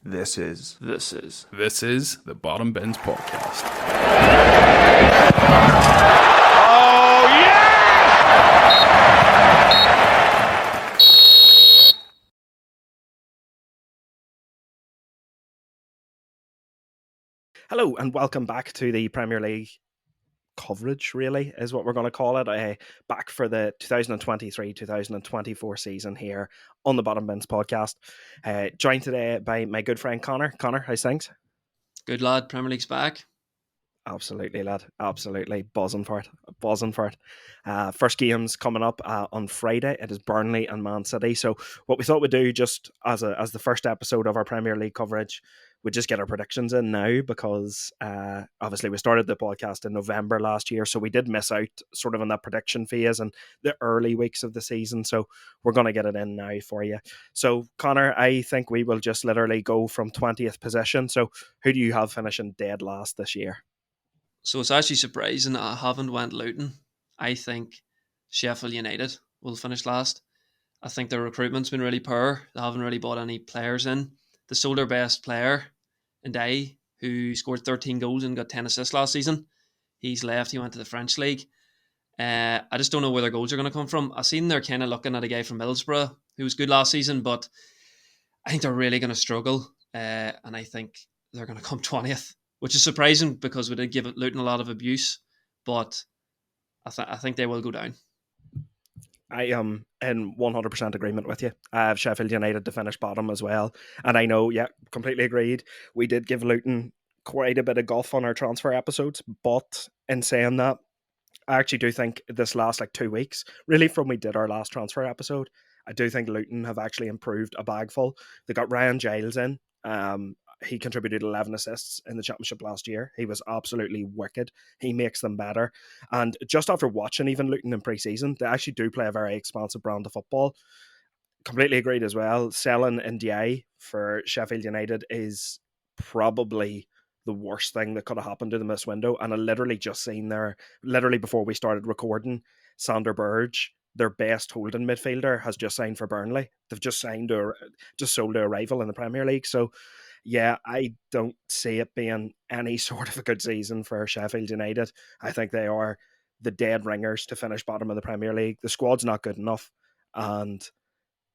This is the Bottom Bins Podcast. Oh, yeah! Hello and welcome back to the Premier League coverage, really, is what we're going to call it. Back for the 2023-2024 season here on the Bottom Bins Podcast. Joined today by my good friend Connor. Connor, how's things? Good lad, Premier League's back. Absolutely, lad. Absolutely. Buzzing for it. First game's coming up on Friday. It is Burnley and Man City. So what we thought we'd do, just as the first episode of our Premier League coverage, we'd just get our predictions in now, because obviously we started the podcast in November last year, so we did miss out sort of in that prediction phase and the early weeks of the season. So we're going to get it in now for you. So Connor, I think we will just literally go from 20th position. So who do you have finishing dead last this year? So it's actually surprising that I haven't went Luton. I think Sheffield United will finish last. I think their recruitment's been really poor. They haven't really bought any players in. They sold their best player, Ndai, who scored 13 goals and got 10 assists last season. He's left. He went to the French league. I just don't know where their goals are going to come from. I've seen they're kind of looking at a guy from Middlesbrough who was good last season, but I think they're really going to struggle. And I think they're going to come 20th. Which is surprising because we did give Luton a lot of abuse, but I think they will go down. I am in 100% agreement with you. I have Sheffield United to finish bottom as well. And I know, completely agreed. We did give Luton quite a bit of guff on our transfer episodes, but in saying that, I actually do think this last 2 weeks, really from we did our last transfer episode, I do think Luton have actually improved a bagful. They got Ryan Giles in. He contributed 11 assists in the championship last year. He was absolutely wicked. He makes them better. And just after watching even Luton in pre-season, they actually do play a very expansive brand of football. Completely agreed as well. Selling Ndiaye for Sheffield United is probably the worst thing that could have happened to them this window. And I literally just seen there, literally before we started recording, Sander Berge, their best holding midfielder, has just signed for Burnley. They've just sold to a rival in the Premier League. So yeah, I don't see it being any sort of a good season for Sheffield United. I think they are the dead ringers to finish bottom of the Premier League. The squad's not good enough, and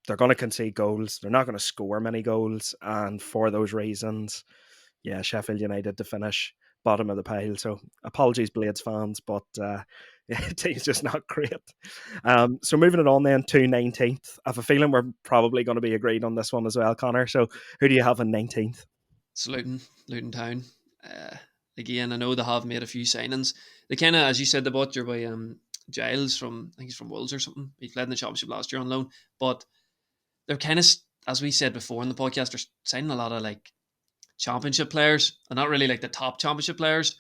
they're going to concede goals. They're not going to score many goals, and for those reasons, yeah, Sheffield United to finish bottom of the pile. So apologies, Blades fans, but it's just not great. So moving it on then to 19th. I have a feeling we're probably going to be agreed on this one as well, Connor. So who do you have in 19th? It's Luton Town. Again, I know they have made a few signings. They kind of, as you said, they bought your boy Giles from, I think he's from Wolves or something. He played in the championship last year on loan. But they're kind of, as we said before in the podcast, they're signing a lot of championship players and not really the top championship players.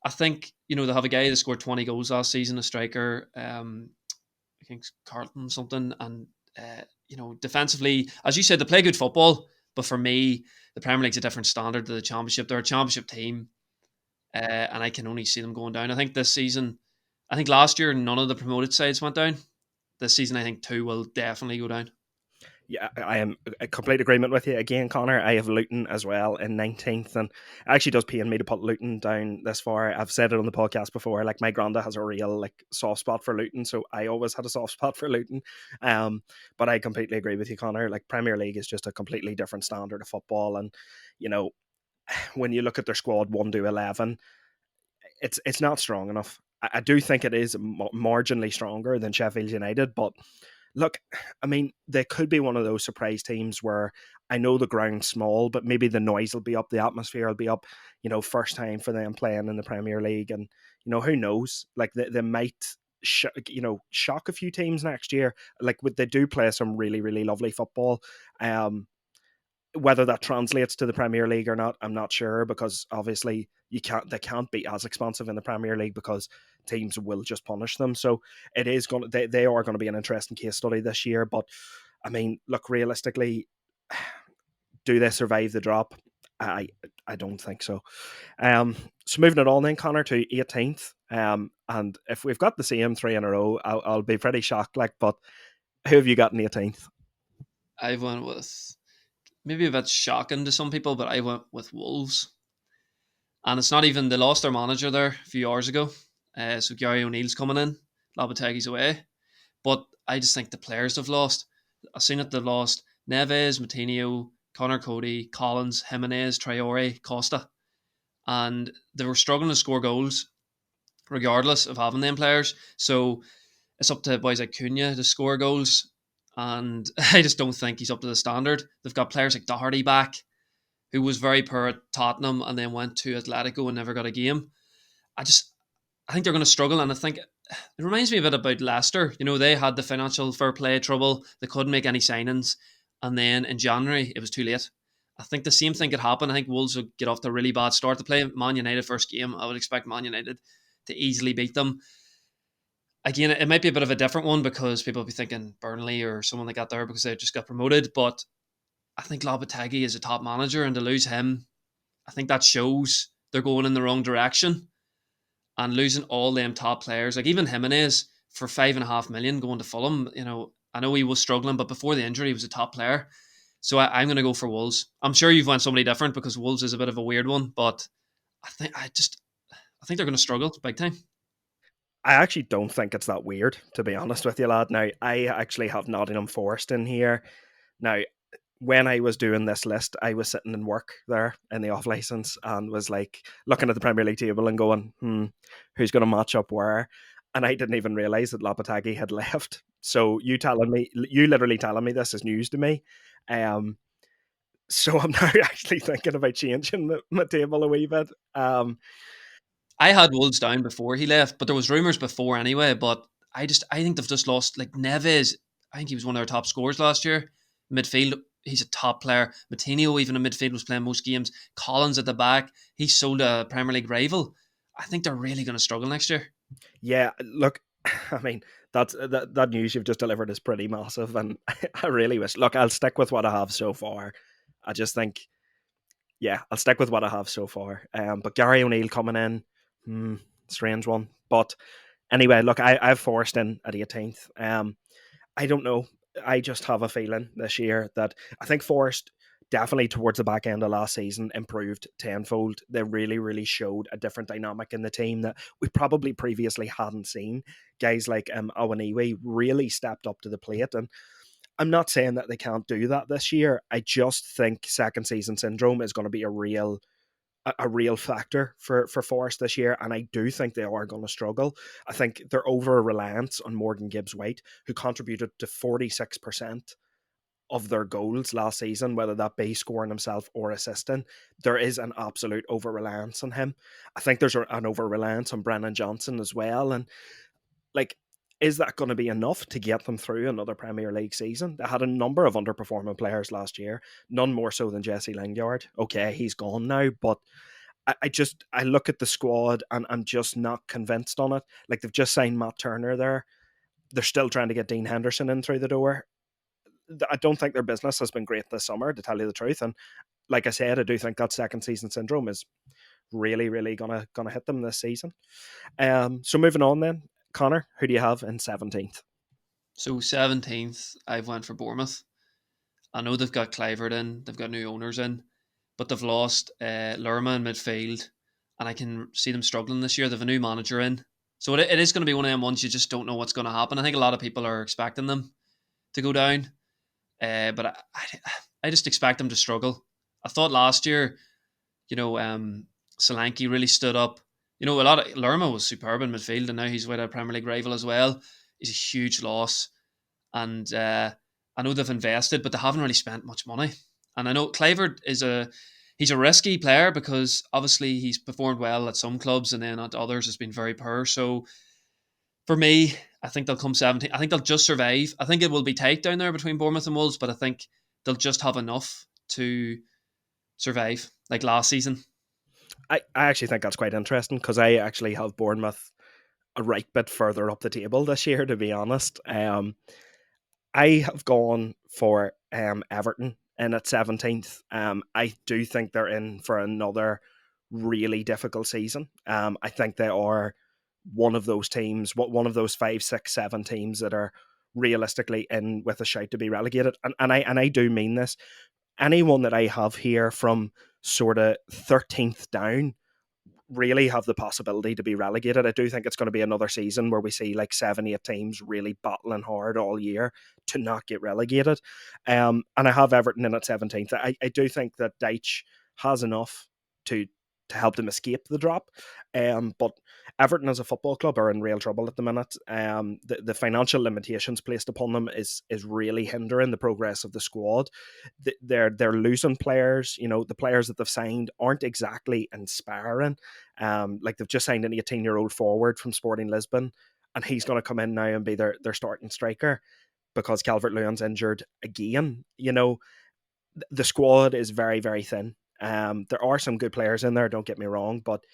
I think, they have a guy that scored 20 goals last season, a striker, I think Carlton something. And, defensively, as you said, they play good football. But for me, the Premier League's a different standard to the championship. They're a championship team. And I can only see them going down. I think this season, last year, none of the promoted sides went down. This season, I think 2 will definitely go down. Yeah, I am in complete agreement with you again, Connor. I have Luton as well in 19th, and it actually does pain me to put Luton down this far. I've said it on the podcast before. My granda has a real soft spot for Luton, so I always had a soft spot for Luton. But I completely agree with you, Connor. Premier League is just a completely different standard of football, and when you look at their squad 1 to 11, it's not strong enough. I do think it is marginally stronger than Sheffield United, but look, I mean, they could be one of those surprise teams where I know the ground's small, but maybe the noise will be up, the atmosphere will be up, first time for them playing in the Premier League. And, who knows? They might, shock a few teams next year. They do play some really, really lovely football. Whether that translates to the Premier League or not, I'm not sure, because obviously they can't be as expansive in the Premier League because teams will just punish them. So it is they are going to be an interesting case study this year. But I mean, look, realistically, do they survive the drop? I don't think so. So moving it on then, Connor, to 18th. And if we've got the same 3 in a row, I'll be pretty shocked. But who have you got in 18th? I've went with maybe a bit shocking to some people, but I went with Wolves. And it's not even, they lost their manager there a few hours ago. So Gary O'Neill's coming in, Lopetegui's away. But I just think the players have lost. I've seen it, they've lost Neves, Matinho, Connor Cody, Collins, Jimenez, Traore, Costa. And they were struggling to score goals regardless of having them players. So it's up to boys like Cunha to score goals. And I just don't think he's up to the standard. They've got players like Doherty back, who was very poor at Tottenham and then went to Atletico and never got a game. I think they're going to struggle, and I think it reminds me a bit about Leicester. You know, they had the financial fair play trouble. They couldn't make any signings, and then in January it was too late. I think the same thing could happen. I think Wolves would get off to a really bad start. To play Man United first game, I would expect Man United to easily beat them. Again, it might be a bit of a different one because people will be thinking Burnley or someone like that there because they just got promoted. But I think Lopetegui is a top manager, and to lose him, I think that shows they're going in the wrong direction. And losing all them top players, like even Jimenez for 5.5 million going to Fulham, you know, I know he was struggling, but before the injury, he was a top player. So I'm going to go for Wolves. I'm sure you've went somebody different because Wolves is a bit of a weird one, but I think they're going to struggle big time. I actually don't think it's that weird, to be honest with you, lad. Now, I actually have Nottingham Forest in here. Now, when I was doing this list, I was sitting in work there in the off license and was like looking at the Premier League table and going, who's going to match up where? And I didn't even realize that Lopetegui had left. So you literally telling me this is news to me. So I'm now actually thinking about changing my table a wee bit. I had Wolves down before he left, but there was rumours before anyway. But I think they've just lost. Like Neves, I think he was one of their top scorers last year. Midfield, he's a top player. Matinho, even in midfield, was playing most games. Collins at the back, he's sold a Premier League rival. I think they're really going to struggle next year. Yeah, look, I mean, that news you've just delivered is pretty massive, and I really wish. Look, I'll stick with what I have so far. I just think, yeah, I'll stick with what I have so far. But Gary O'Neill coming in, strange one. But anyway, look, I've Forest in at 18th. I don't know. I just have a feeling this year that I think Forest definitely towards the back end of last season improved tenfold. They really, really showed a different dynamic in the team that we probably previously hadn't seen. Guys like Awaniwi really stepped up to the plate, and I'm not saying that they can't do that this year. I just think second season syndrome is going to be a real factor for Forest this year, and I do think they are going to struggle. I think they're over reliance on Morgan Gibbs-White, who contributed to 46% of their goals last season, whether that be scoring himself or assisting. There is an absolute over reliance on him. I think there's an over reliance on Brennan Johnson as well, and like, is that going to be enough to get them through another Premier League season? They had a number of underperforming players last year, none more so than Jesse Lingard. Okay, he's gone now, but I look at the squad and I'm just not convinced on it. Like, they've just signed Matt Turner there. They're still trying to get Dean Henderson in through the door. I don't think their business has been great this summer, to tell you the truth. And like I said, I do think that second season syndrome is really, really gonna hit them this season. So moving on then, Connor, who do you have in 17th? So 17th, I've went for Bournemouth. I know they've got Clivert in, they've got new owners in, but they've lost Lerma in midfield, and I can see them struggling this year. They've a new manager in. So it is going to be one of them ones you just don't know what's going to happen. I think a lot of people are expecting them to go down, but I just expect them to struggle. I thought last year, you know, Solanke really stood up. You know, a lot of Lerma was superb in midfield, and now he's with a Premier League rival as well. He's a huge loss, and I know they've invested, but they haven't really spent much money. And I know Clivert he's a risky player because obviously he's performed well at some clubs and then at others has been very poor. So for me, I think they'll come 17. I think they'll just survive. I think it will be tight down there between Bournemouth and Wolves, but I think they'll just have enough to survive like last season. I actually think that's quite interesting because I actually have Bournemouth a right bit further up the table this year, to be honest. I have gone for Everton in at 17th. I do think they're in for another really difficult season. I think they are one of those teams, one of those 5, 6, 7 teams that are realistically in with a shout to be relegated. And I do mean this. anyone that I have here from sort of 13th down really have the possibility to be relegated. I do think it's going to be another season where we see like 7, 8 teams really battling hard all year to not get relegated. And I have Everton in at 17th. I do think that Deitch has enough to help them escape the drop. But Everton as a football club are in real trouble at the minute. The financial limitations placed upon them is really hindering the progress of the squad. They're losing players. You know, the players that they've signed aren't exactly inspiring. Like they've just signed an 18-year-old forward from Sporting Lisbon, and he's going to come in now and be their starting striker because Calvert-Lewin's injured again. You know, the squad is very, very thin. There are some good players in there, don't get me wrong, but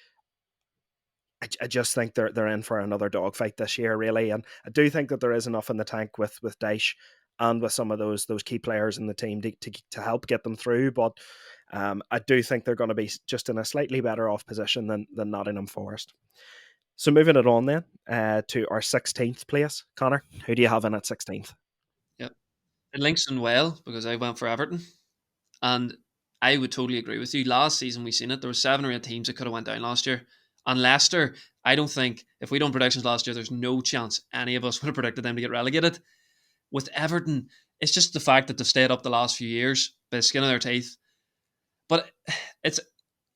I just think they're in for another dogfight this year, really. And I do think that there is enough in the tank with Dyche and with some of those key players in the team to help get them through. But I do think they're going to be just in a slightly better off position than Nottingham Forest. So moving it on then to our 16th place, Connor. Who do you have in at 16th? Yep. It links in well because I went for Everton. And I would totally agree with you. Last season we seen it. There were 7 or 8 teams that could have went down last year. And Leicester, I don't think, if we done predictions last year, there's no chance any of us would have predicted them to get relegated. With Everton, it's just the fact that they've stayed up the last few years by the skin of their teeth. But it's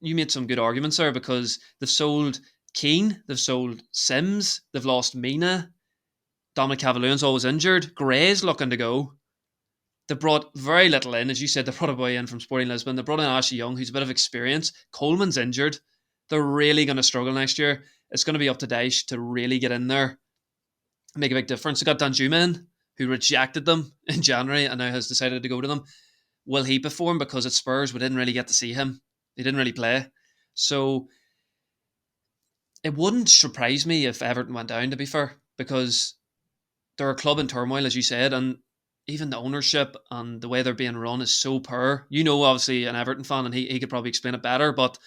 you made some good arguments there because they've sold Keane, they've sold Sims, they've lost Mina, Dominic Calvert-Lewin's always injured, Gray's looking to go. They brought very little in. As you said, they brought a boy in from Sporting Lisbon. They brought in Ashley Young, who's a bit of experience. Coleman's injured. They're really going to struggle next year. It's going to be up to Dyche to really get in there and make a big difference. They got Danjuma in, who rejected them in January and now has decided to go to them. Will he perform? Because at Spurs, we didn't really get to see him. He didn't really play. So it wouldn't surprise me if Everton went down, to be fair, because they're a club in turmoil, as you said, and even the ownership and the way they're being run is so poor. You know, obviously, an Everton fan, and he could probably explain it better, but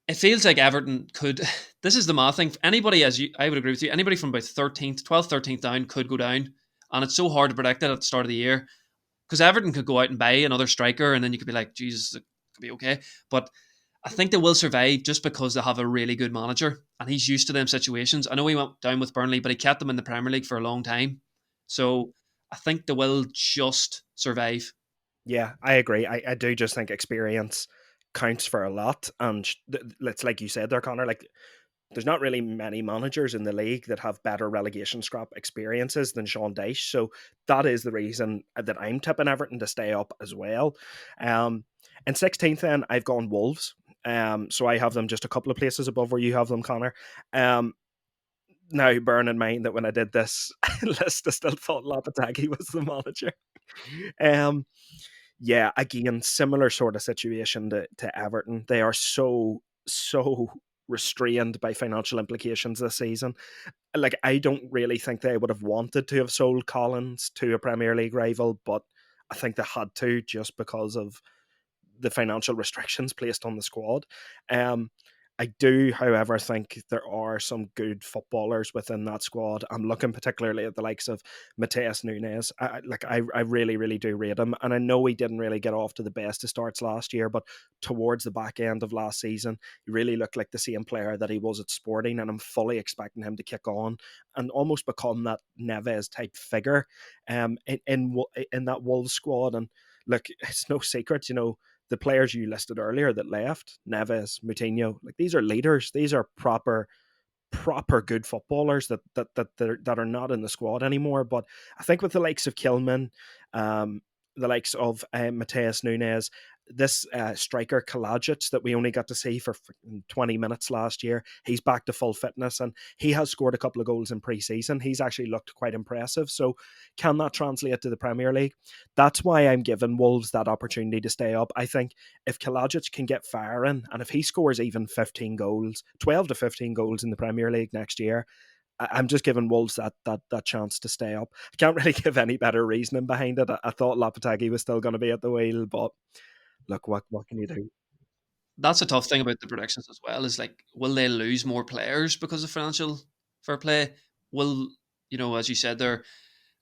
it feels like Everton could. This is the math thing. Anybody, I would agree with you, anybody from about 13th, 12th, 13th down could go down. And it's so hard to predict it at the start of the year because Everton could go out and buy another striker, and then you could be like, Jesus, it could be okay. But I think they will survive just because they have a really good manager and he's used to them situations. I know he went down with Burnley, but he kept them in the Premier League for a long time. So I think they will just survive. Yeah, I agree. I do just think experience counts for a lot. And it's like you said there, Connor, like there's not really many managers in the league that have better relegation scrap experiences than Sean Dyche. So that is the reason that I'm tipping Everton to stay up as well. In 16th then, I've gone Wolves. So I have them just a couple of places above where you have them, Connor. Now, bearing in mind that when I did this list, I still thought Lopetegui was the manager. Yeah, again, similar sort of situation to Everton. They are so restrained by financial implications this season. Like, I don't really think they would have wanted to have sold Collins to a Premier League rival, but I think they had to just because of the financial restrictions placed on the squad. I do, however, think there are some good footballers within that squad. I'm looking particularly at the likes of Mateus Nunes. I really, really do rate him. And I know he didn't really get off to the best of starts last year, but towards the back end of last season, he really looked like the same player that he was at Sporting. And I'm fully expecting him to kick on and almost become that Neves type figure in that Wolves squad. And look, it's no secret, you know, the players you listed earlier that left, Neves, Moutinho, like these are leaders. These are proper good footballers that are not in the squad anymore. But I think with the likes of Kilman, the likes of Mateus Nunes, this striker Kalajic that we only got to see for 20 minutes last year, he's back to full fitness and he has scored a couple of goals in pre-season. He's actually looked quite impressive. So can that translate to the Premier League? That's why I'm giving Wolves that opportunity to stay up. I think if Kalajic can get firing and if he scores even 15 goals, 12 to 15 goals in the Premier League next year, I'm just giving Wolves that chance to stay up. I can't really give any better reasoning behind it. I thought Lopetegui was still going to be at the wheel, but look, what can you do? That's a tough thing about the predictions as well. Is like, will they lose more players because of financial fair play? Will, you know, as you said there,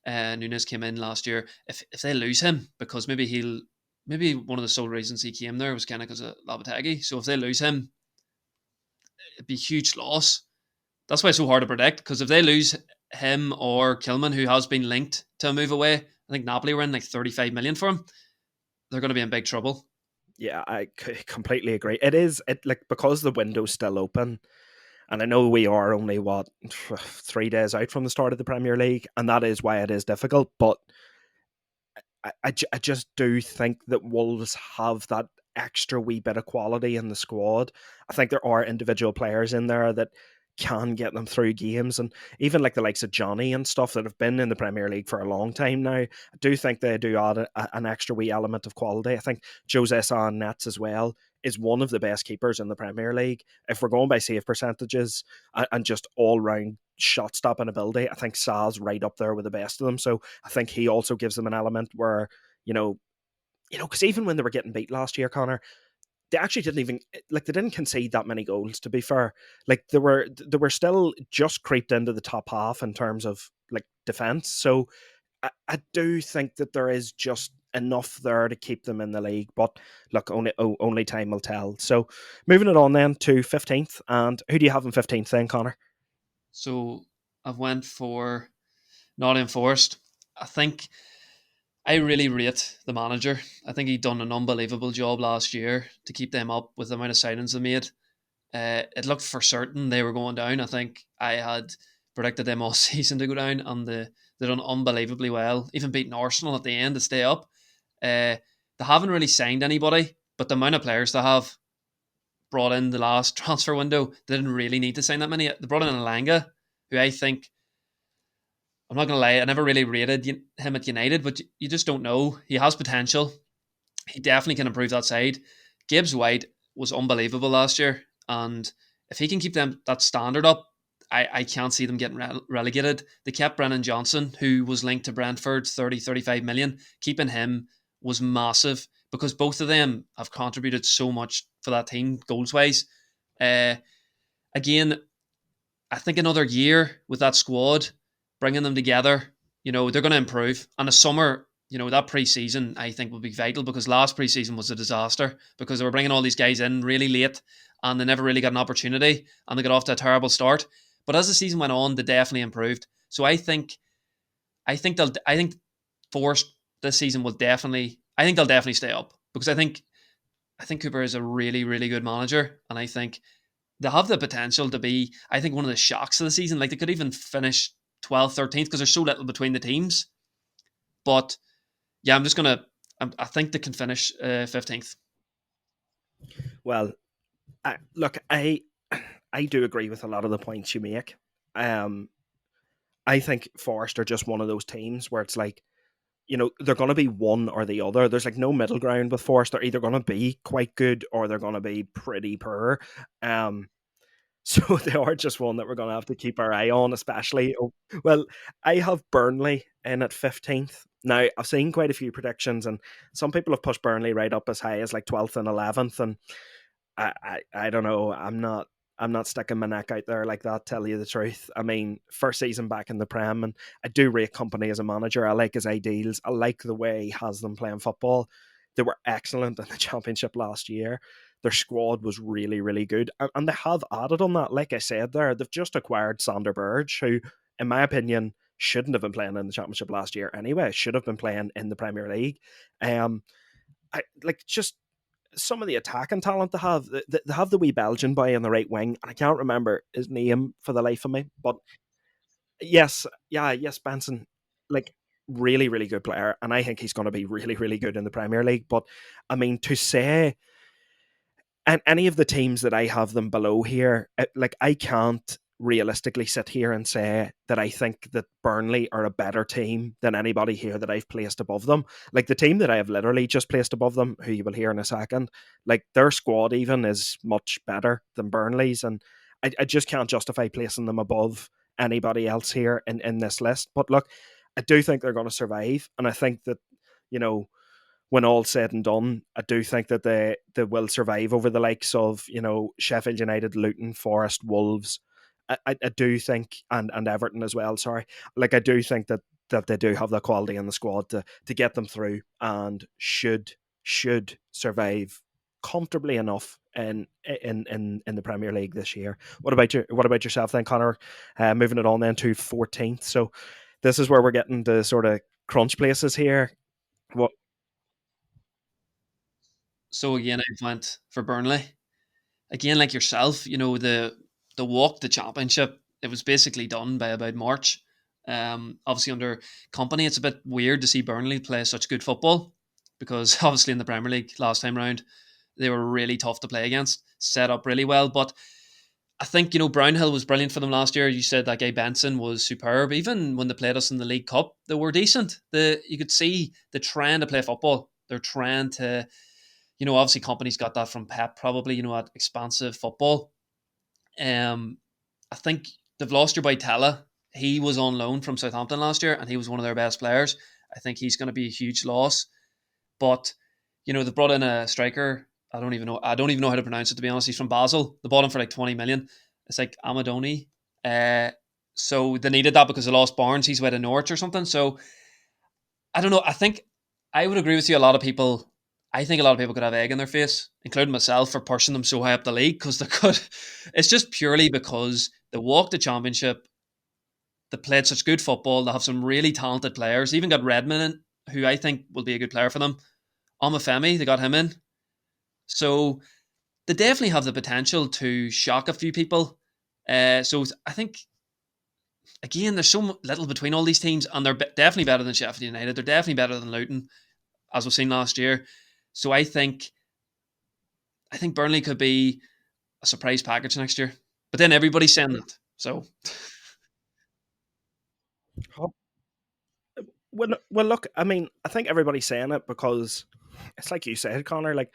Nunes came in last year. If they lose him because maybe he'll maybe one of the sole reasons he came there was kind of because of Lopetegui. So if they lose him, it'd be a huge loss. That's why it's so hard to predict, because if they lose him or Kilman, who has been linked to a move away, I think Napoli were in like 35 million for him, they're going to be in big trouble. Yeah, I completely agree. It like, because the window's still open, and I know we are only 3 days out from the start of the Premier League, and that is why it is difficult. But I just do think that Wolves have that extra wee bit of quality in the squad. I think there are individual players in there that can get them through games, and even like the likes of Johnny and stuff that have been in the Premier League for a long time now. I do think they do add an extra wee element of quality. I think Jose Sa Nets as well is one of the best keepers in the Premier League. If we're going by save percentages and just all round shot stopping ability, I think Sa's right up there with the best of them. So I think he also gives them an element where, because even when they were getting beat last year, Connor, they actually didn't even, like, they didn't concede that many goals, to be fair. Like, they were still just creeped into the top half in terms of like defense. So I do think that there is just enough there to keep them in the league. But look, only time will tell. So moving it on then to 15th, and who do you have in 15th then, Connor? So I've went for Nottingham Forest. I think I really rate the manager. I think he done an unbelievable job last year to keep them up with the amount of signings they made. It looked for certain they were going down. I think I had predicted them all season to go down, and they done unbelievably well. Even beating Arsenal at the end to stay up. They haven't really signed anybody, but the amount of players they have brought in the last transfer window, they didn't really need to sign that many. They brought in Alanga, who I think, I'm not going to lie, I never really rated him at United, but you just don't know. He has potential. He definitely can improve that side. Gibbs White was unbelievable last year, and if he can keep that standard up, I can't see them getting relegated. They kept Brennan Johnson, who was linked to Brentford, 35 million. Keeping him was massive because both of them have contributed so much for that team goals wise. Again, I think another year with that squad, bringing them together, they're going to improve. And the summer, that pre-season, I think will be vital, because last pre-season was a disaster because they were bringing all these guys in really late and they never really got an opportunity and they got off to a terrible start. But as the season went on, they definitely improved. So I think Forest this season they'll definitely stay up, because I think Cooper is a really, really good manager, and I think they have the potential to be, I think, one of the shocks of the season. Like, they could even finish 12th, 13th, because there's so little between the teams. But yeah, I think they can finish 15th. Well, I do agree with a lot of the points you make. Um, I think Forest are just one of those teams where it's like, they're going to be one or the other. There's like no middle ground with Forest. They're either going to be quite good or they're going to be pretty poor. Um, so they are just one that we're going to have to keep our eye on, especially. Well, I have Burnley in at 15th. Now, I've seen quite a few predictions, and some people have pushed Burnley right up as high as like 12th and 11th. And I don't know. I'm not sticking my neck out there like that, tell you the truth. I mean, first season back in the Prem, and I do rate Company as a manager. I like his ideals. I like the way he has them playing football. They were excellent in the Championship last year. Their squad was really, really good. And they have added on that. Like I said there, they've just acquired Sander Berge, who, in my opinion, shouldn't have been playing in the Championship last year anyway. Should have been playing in the Premier League. I like just some of the attacking talent they have. They have the wee Belgian boy on the right wing, and I can't remember his name for the life of me. But yes, yeah, yes, Benson, like, really, really good player, and I think he's going to be really, really good in the Premier League. But I mean, to say, and any of the teams that I have them below here, like, I can't realistically sit here and say that I think that Burnley are a better team than anybody here that I've placed above them. Like, the team that I have literally just placed above them, who you will hear in a second, like, their squad even is much better than Burnley's, and I just can't justify placing them above anybody else here in this list. But look, I do think they're going to survive, and I think that, you know, when all's said and done, I do think that they will survive over the likes of, Sheffield United, Luton, Forest, Wolves. I do think, and Everton as well. Sorry, like, I do think that they do have the quality in the squad to get them through, and should should survive comfortably enough in the Premier League this year. What about yourself then, Connor? Moving it on then to 14th. So this is where we're getting to sort of crunch places here. What? So again, I went for Burnley. Again, like yourself, the walk the championship, it was basically done by about March. Obviously under company, it's a bit weird to see Burnley play such good football because obviously in the Premier League last time round they were really tough to play against, set up really well. But I think Brownhill was brilliant for them last year. You said that guy Benson was superb. Even when they played us in the League Cup, they were decent. You could see they're trying to play football. They're trying to, obviously company's got that from Pep probably. That expansive football. I think they've lost your boy Tella. He was on loan from Southampton last year, and he was one of their best players. I think he's going to be a huge loss. But they brought in a striker. I don't even know how to pronounce it, to be honest. He's from Basel. They bought him for like 20 million. It's like Amadoni. So they needed that because they lost Barnes. He's with a Norwich or something. So I don't know. I think I would agree with you. I think a lot of people could have egg in their face, including myself, for pushing them so high up the league because they could. It's just purely because they walked the championship. They played such good football. They have some really talented players. They even got Redmond in, who I think will be a good player for them. Omafemi, they got him in. So they definitely have the potential to shock a few people. So I think, again, there's so little between all these teams, and they're definitely better than Sheffield United. They're definitely better than Luton, as we've seen last year. So I think Burnley could be a surprise package next year. But then everybody's saying that. So Well, look, I mean, I think everybody's saying it because it's like you said, Connor, like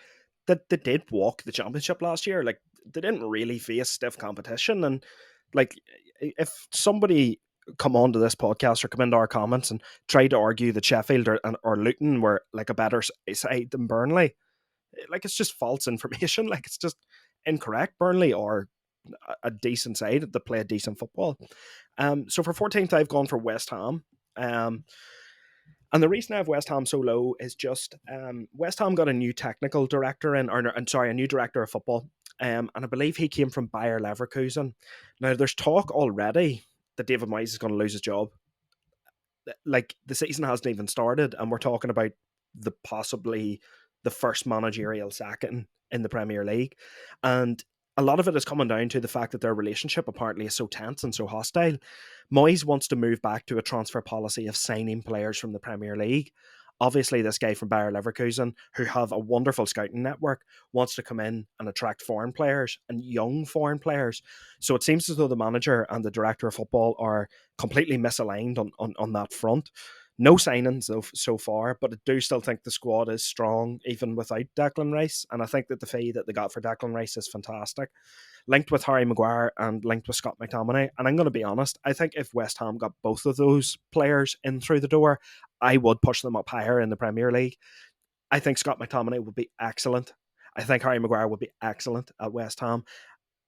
they did walk the championship last year. Like they didn't really face stiff competition, and like if somebody come onto this podcast or come into our comments and try to argue that Sheffield or Luton were like a better side than Burnley, like it's just false information. Like it's just incorrect. Burnley are a decent side that play a decent football. So for 14th, I've gone for West Ham. And the reason I have West Ham so low is just West Ham got a new technical director a new director of football. And I believe he came from Bayer Leverkusen. Now, there's talk already that David Moyes is going to lose his job. Like, the season hasn't even started, and we're talking about possibly the first managerial sacking in the Premier League. And a lot of it is coming down to the fact that their relationship apparently is so tense and so hostile. Moyes wants to move back to a transfer policy of signing players from the Premier League. Obviously, this guy from Bayer Leverkusen, who have a wonderful scouting network, wants to come in and attract foreign players and young foreign players. So it seems as though the manager and the director of football are completely misaligned on that front. No signings so far, but I do still think the squad is strong even without Declan Rice. And I think that the fee that they got for Declan Rice is fantastic. Linked with Harry Maguire and linked with Scott McTominay. And I'm going to be honest, I think if West Ham got both of those players in through the door, I would push them up higher in the Premier League. I think Scott McTominay would be excellent. I think Harry Maguire would be excellent at West Ham.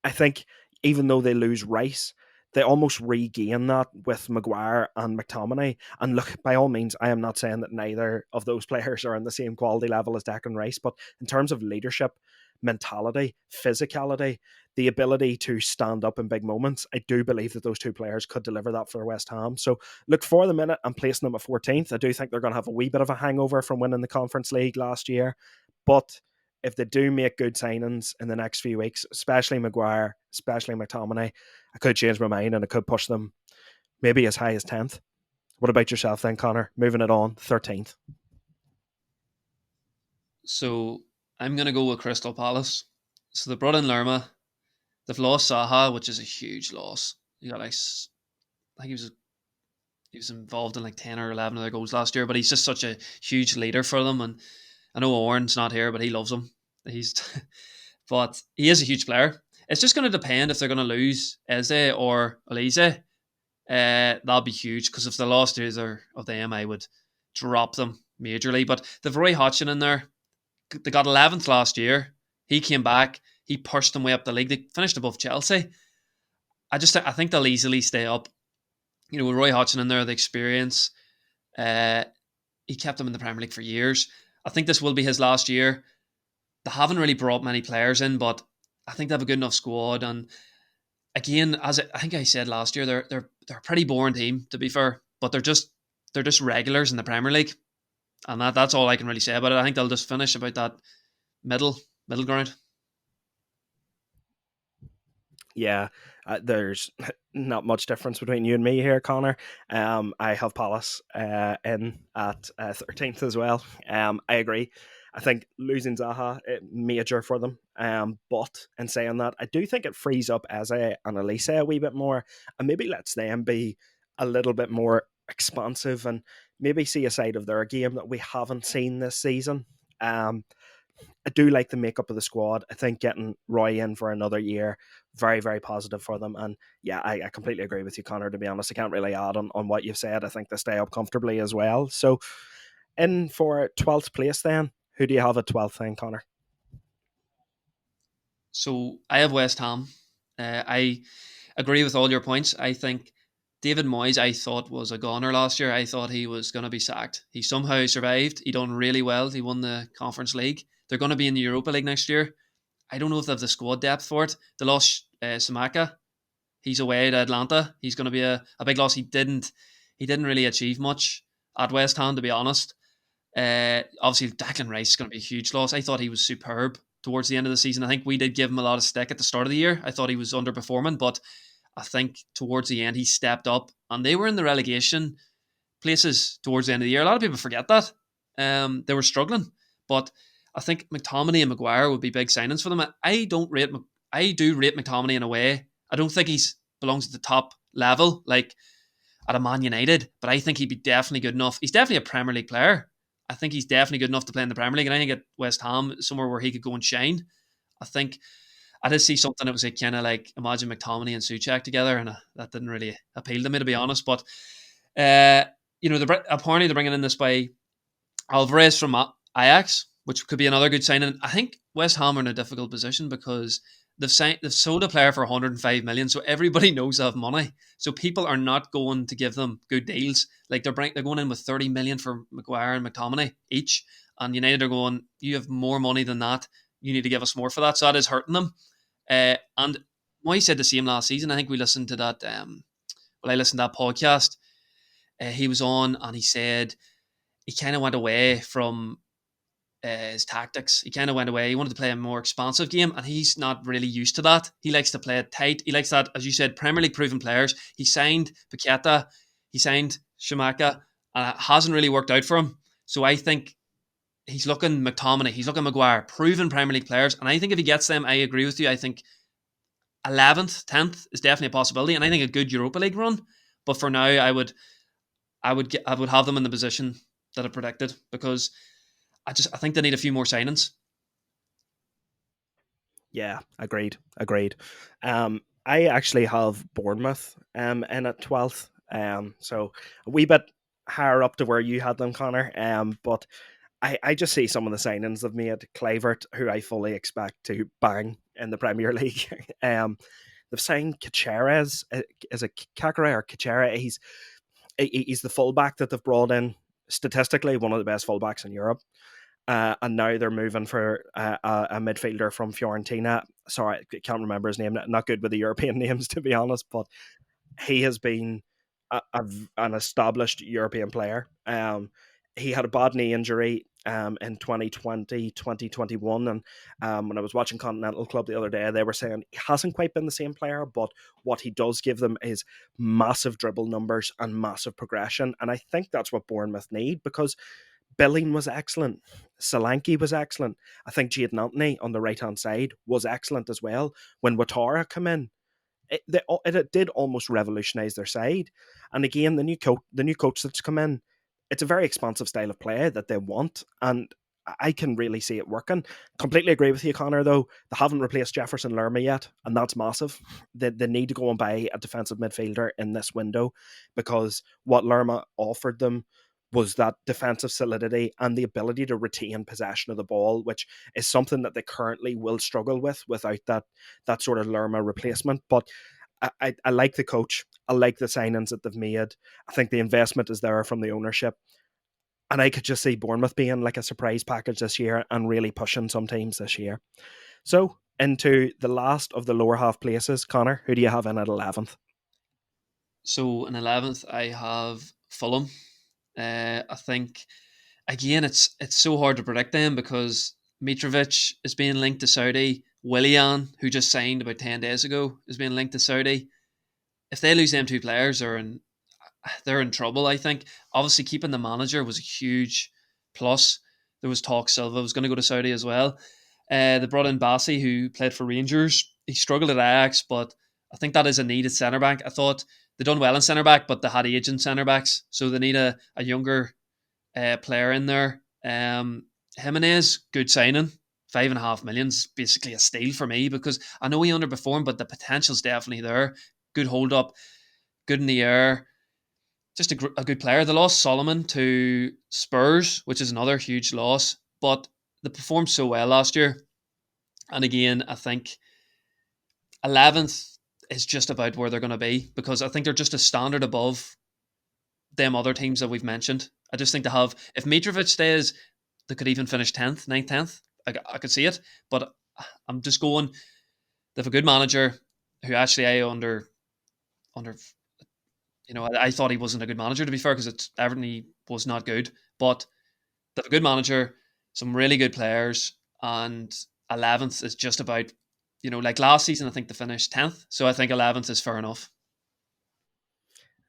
I think even though they lose Rice, they almost regain that with Maguire and McTominay. And look, by all means, I am not saying that neither of those players are on the same quality level as Declan Rice, but in terms of leadership, mentality, physicality, the ability to stand up in big moments, I do believe that those two players could deliver that for West Ham. So look, for the minute, I'm placing them at 14th. I do think they're going to have a wee bit of a hangover from winning the Conference League last year. But if they do make good signings in the next few weeks, especially Maguire, especially McTominay, I could change my mind and I could push them maybe as high as 10th. What about yourself then, Connor? Moving it on, 13th. So I'm going to go with Crystal Palace. So they brought in Lerma. They've lost Saha, which is a huge loss. You got I think he was involved in like 10 or 11 of their goals last year, but he's just such a huge leader for them. And I know Owen's not here, but he loves him. He's, but he is a huge player. It's just going to depend if they're going to lose Eze or Elise. That'll be huge because if they lost either of them, I would drop them majorly. But they've Roy Hodgson in there. They got 11th last year. He came back. He pushed them way up the league. They finished above Chelsea. I think they'll easily stay up. With Roy Hodgson in there, the experience, he kept them in the Premier League for years. I think this will be his last year. They haven't really brought many players in, but I think they have a good enough squad. And again, as I think I said last year, they're a pretty boring team, to be fair, but they're just regulars in the Premier League, and that's all I can really say about it. I think they'll just finish about that middle ground. Yeah, there's not much difference between you and me here, Connor. I have Palace in at 13th as well. I agree. I think losing Zaha major for them. But in saying that, I do think it frees up Eze and Elise a wee bit more, and maybe lets them be a little bit more expansive and maybe see a side of their game that we haven't seen this season. I do like the makeup of the squad. I think getting Roy in for another year, very, very positive for them. And yeah, I completely agree with you, Connor, to be honest. I can't really add on what you've said. I think they stay up comfortably as well. So in for 12th place then, who do you have at 12th then, Connor? So I have West Ham. I agree with all your points. I think David Moyes, I thought, was a goner last year. I thought he was going to be sacked. He somehow survived. He done really well. He won the Conference League. They're going to be in the Europa League next year. I don't know if they have the squad depth for it. They lost Samaka. He's away to Atlanta. He's going to be a big loss. He didn't really achieve much at West Ham, to be honest. Obviously, Declan Rice is going to be a huge loss. I thought he was superb towards the end of the season. I think we did give him a lot of stick at the start of the year. I thought he was underperforming, but I think towards the end he stepped up, and they were in the relegation places towards the end of the year. A lot of people forget that. They were struggling, but I think McTominay and Maguire would be big signings for them. I do rate McTominay in a way. I don't think he's belongs at the top level like at a Man United, but I think he'd be definitely good enough. He's definitely a Premier League player. I think he's definitely good enough to play in the Premier League, and I think at West Ham, somewhere where he could go and shine. I think I did see something that was like kind of like imagine McTominay and Souček together, and that didn't really appeal to me, to be honest. But uh, apparently they're bringing in this by Alvarez from Ajax, which could be another good signing. I think West Ham are in a difficult position because they've sold a player for 105 million, so everybody knows they have money. So people are not going to give them good deals. Like they're going in with 30 million for Maguire and McTominay each, and United are going, you have more money than that. You need to give us more for that. So that is hurting them. And Moy said the same last season. I think we listened to that. I listened to that podcast he was on, and he said he kind of went away from his tactics. He kind of went away. He wanted to play a more expansive game, and he's not really used to that. He likes to play it tight. He likes that, as you said, Premier League proven players. He signed Paqueta, he signed Shamaka, and it hasn't really worked out for him. So I think he's looking McTominay, he's looking Maguire, proven Premier League players, and I think if he gets them, I agree with you. I think 11th, 10th is definitely a possibility, and I think a good Europa League run. But for now, I would have them in the position that I predicted because I think they need a few more signings. Yeah, agreed. I actually have Bournemouth in at 12th. So a wee bit higher up to where you had them, Connor. But I just see some of the signings they've made. Kluivert, who I fully expect to bang in the Premier League. They've signed Caceres. Is it Kakare or Kachera? He's the fullback that they've brought in. Statistically, one of the best fullbacks in Europe. And now they're moving for a midfielder from Fiorentina. Sorry, I can't remember his name. Not good with the European names, to be honest, but he has been an established European player. He had a bad knee injury in 2020, 2021. And when I was watching Continental Club the other day, they were saying he hasn't quite been the same player, but what he does give them is massive dribble numbers and massive progression. And I think that's what Bournemouth need because Billing was excellent. Solanke was excellent. I think Jadon Anthony on the right-hand side was excellent as well. When Ouattara came in, it did almost revolutionise their side. And again, the new coach that's come in, it's a very expansive style of play that they want, and I can really see it working. Completely agree with you, Connor, though. They haven't replaced Jefferson Lerma yet, and that's massive. They need to go and buy a defensive midfielder in this window because what Lerma offered them was that defensive solidity and the ability to retain possession of the ball, which is something that they currently will struggle with without that sort of Lerma replacement. But I like the coach. I like the signings that they've made. I think the investment is there from the ownership. And I could just see Bournemouth being like a surprise package this year and really pushing some teams this year. So, into the last of the lower half places, Connor, who do you have in at 11th? So in 11th, I have Fulham. I think again, it's so hard to predict them because Mitrovic is being linked to Saudi. Willian, who just signed about 10 days ago, is being linked to Saudi. If they lose them two players, they're in trouble. I think obviously keeping the manager was a huge plus. There was talk Silva was going to go to Saudi as well. They brought in Bassi, who played for Rangers. He struggled at Ajax, but I think that is a needed centre back. I thought they done well in centre back, but they had aging centre backs, so they need a younger player in there. Jimenez, good signing. 5.5 million is basically a steal for me because I know he underperformed, but the potential's definitely there. Good hold up, good in the air. Just a good player. They lost Solomon to Spurs, which is another huge loss, but they performed so well last year. And again, I think 11th is just about where they're going to be because I think they're just a standard above them other teams that we've mentioned. I just think they have, if Mitrovic stays, they could even finish 10th, 9th, 10th. I could see it, but I'm just going, they have a good manager who actually under I thought he wasn't a good manager to be fair because Everton he was not good, but they have a good manager, some really good players, and 11th is just about like last season I think they finished 10th, so I think 11th is fair enough.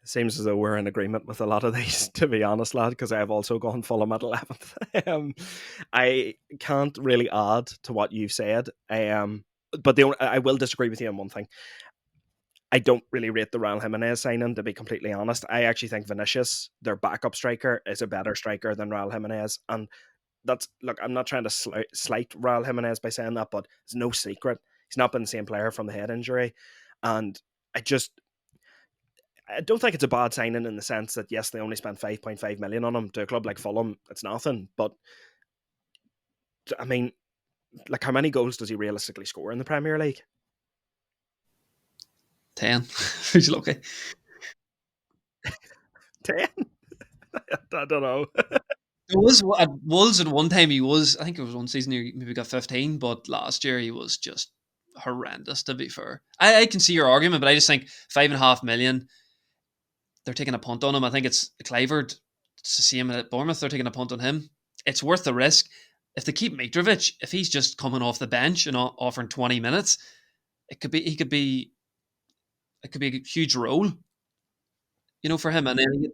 Seems as though we're in agreement with a lot of these, to be honest, lad, because I've also gone Fulham at 11th. I can't really add to what you've said, but I will disagree with you on one thing. I don't really rate the Raul Jimenez signing, to be completely honest. I actually think Vinicius, their backup striker, is a better striker than Raul Jimenez. And look, I'm not trying to slight Raul Jimenez by saying that, but it's no secret. He's not been the same player from the head injury. And I don't think it's a bad signing in the sense that, yes, they only spent 5.5 million on him. To a club like Fulham, it's nothing. But, I mean, like, how many goals does he realistically score in the Premier League? 10. Who's lucky? 10? I don't know. It was at Wolves at one time. I think it was one season he maybe got 15, but last year he was just horrendous. To be fair, I can see your argument, but I just think 5.5 million. They're taking a punt on him. I think it's Clivert. It's the same at Bournemouth. They're taking a punt on him. It's worth the risk. If they keep Mitrovic, if he's just coming off the bench and offering 20 minutes, it could be a huge role, for him. And then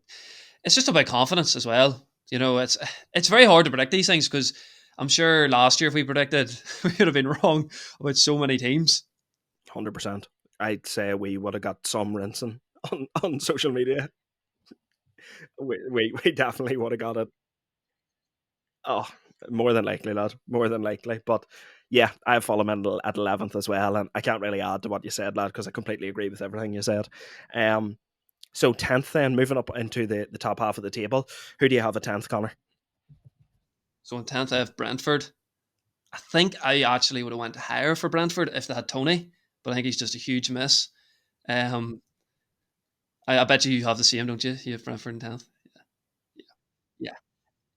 it's just about confidence as well. It's very hard to predict these things because I'm sure last year if we predicted, we would have been wrong about so many teams. 100%. I'd say we would have got some rinsing on social media. We definitely would have got it. Oh, more than likely, lad. More than likely. But yeah, I follow him at 11th as well. And I can't really add to what you said, lad, because I completely agree with everything you said. So 10th then, moving up into the top half of the table. Who do you have at 10th, Connor? So in 10th, I have Brentford. I think I actually would have went higher for Brentford if they had Tony, but I think he's just a huge miss. I bet you have the same, don't you? You have Brentford in 10th. Yeah. Yeah.